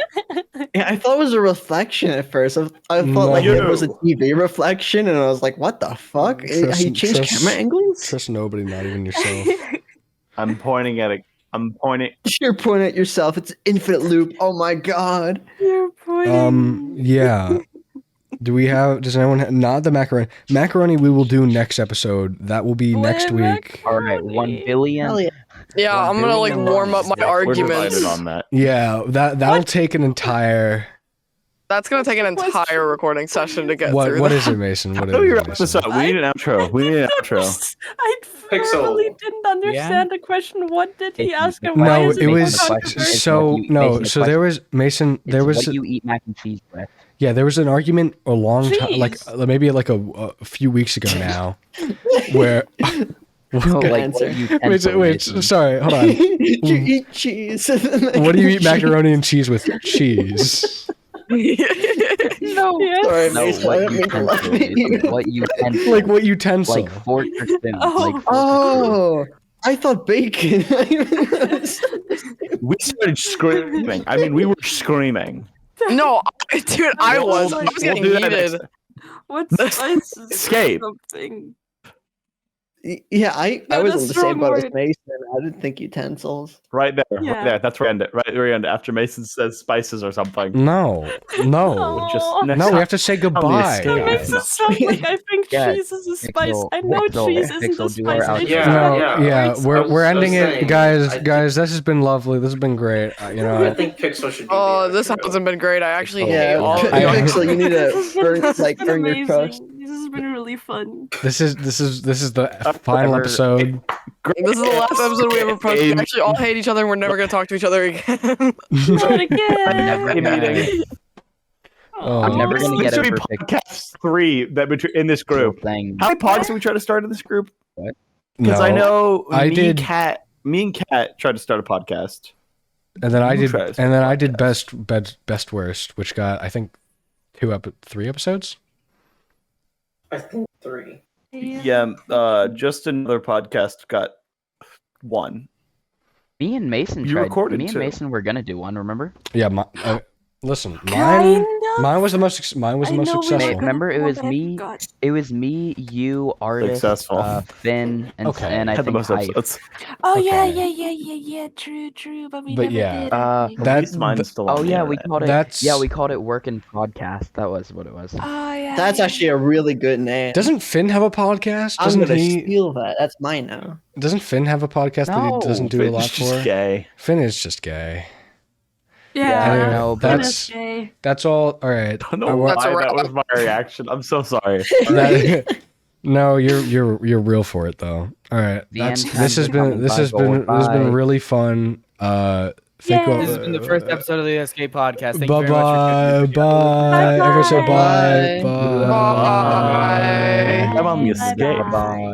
I thought it was a reflection at first. I thought like it was a TV reflection, and I was like, what the fuck? Trust- He changed trust- camera angles? Trust nobody, not even yourself. I'm pointing at it. I'm pointing. You're pointing at yourself. It's infinite loop. Oh my god. You're pointing. Yeah. Do we have? Does anyone not the macaroni? Macaroni we will do next episode. That will be next week. All right, 1 billion. Hell yeah. Yeah, 1 I'm gonna like billion warm up my words. We're divided arguments. on that. Yeah, that'll take an entire. That's gonna take an What's the entire recording session to get What through. what that. is it, Mason? What No, is you're it, up Mason? this up. We need an outro. We need an outro. I Pixel. really didn't understand the question. What did he Mason, ask? the And why No, is it it was so question controversial? is so what you- no. Mason, the So there was Mason. There It's was what you eat mac and cheese with. yeah. There was an argument a long time, like Jeez. maybe like a few weeks ago now, where. No, Good like answer. what you Wait, pencil, wait, Mason. sorry, hold on. You eat cheese. What do you eat macaroni and cheese with? Cheese. No. Yeah. Sorry, No, Mason, I what didn't mean to laugh utensil, at you. Mason, what utensil. Like what utensil? Like fork or spoon. Oh. Like fork or spoon. Oh, I thought bacon. We started screaming. I mean, we were screaming. No, dude, I was We'll getting do that heated. next- What's spice? Escape. Something. Yeah, I No, was that's on the same strong boat as word. Mason. I didn't think utensils. Right there. Yeah. Right there. That's where we end it. Right where we end it. After Mason says spices or something. No. Just Aw. next No, we time. have to say the goodbye. escape. That makes it sound like I think Yeah, cheese is a spice. Pixel, I know Pixel, cheese isn't a Pixel, do our spice. I outro. just No, Yeah, yeah, Right, we're I was ending it, saying, guys. I Guys, this has been lovely. This has been great. You I know, think Pixel should do Oh, the this outro. hasn't been great. I actually Oh, hate Yeah, all of I- you. Pixel, you need This to has been, earn, this has like been earn your trust. amazing. This has been really fun. this is the final whatever. episode. This is the last episode we ever posted. We actually all hate each other and we're never gonna talk to each other again. Not again. never meeting. Oh. I'm never gonna This get should a be perfect podcast 3 that in this group. thing. How many podcasts did we try to start in this group? No, Because I know I me, did- me and Kat tried to start a podcast. and then I You did, tried to and then I start a did best worst, which got I think 3 episodes. I think 3. Yeah, just another podcast got 1. Me and Mason You tried. recorded Me and too. Mason were gonna do one. Remember? Yeah, listen, Kind of. mine was the most I know we successful. were Remember, it gonna was do one, but I me. forgot. It was me, you, artist, Successful. Finn, and Okay. and I Had the think most Hype. episodes. Oh Okay. yeah. True. But we But never yeah. did. Uh, anything. That- At least mine's still on Oh the yeah, we internet. called it. That's- Yeah, we called it Working Podcast. That was what it was. Oh yeah. That's yeah. actually a really good name. Doesn't Finn have a podcast? I'm Doesn't gonna he? steal that. That's mine now. Doesn't Finn have a podcast that No, he doesn't do a Finn's lot just for? gay. Finn is just gay. Yeah. Anyway, no, but- that's gay. that's all. All right. I don't know I wa- That's a why wrap. that was my reaction. I'm so sorry. That- no, you're real for it though. All right. The That's end this has times are been coming. this Bye, has been Gold. this has been Bye. really fun. Think Yay. of- This has been the first episode of the Escape Podcast. Thank Bye you very much for tuning bye in. bye. Everyone say bye Bye. bye. Bye. I'm on the Bye. escape. Bye.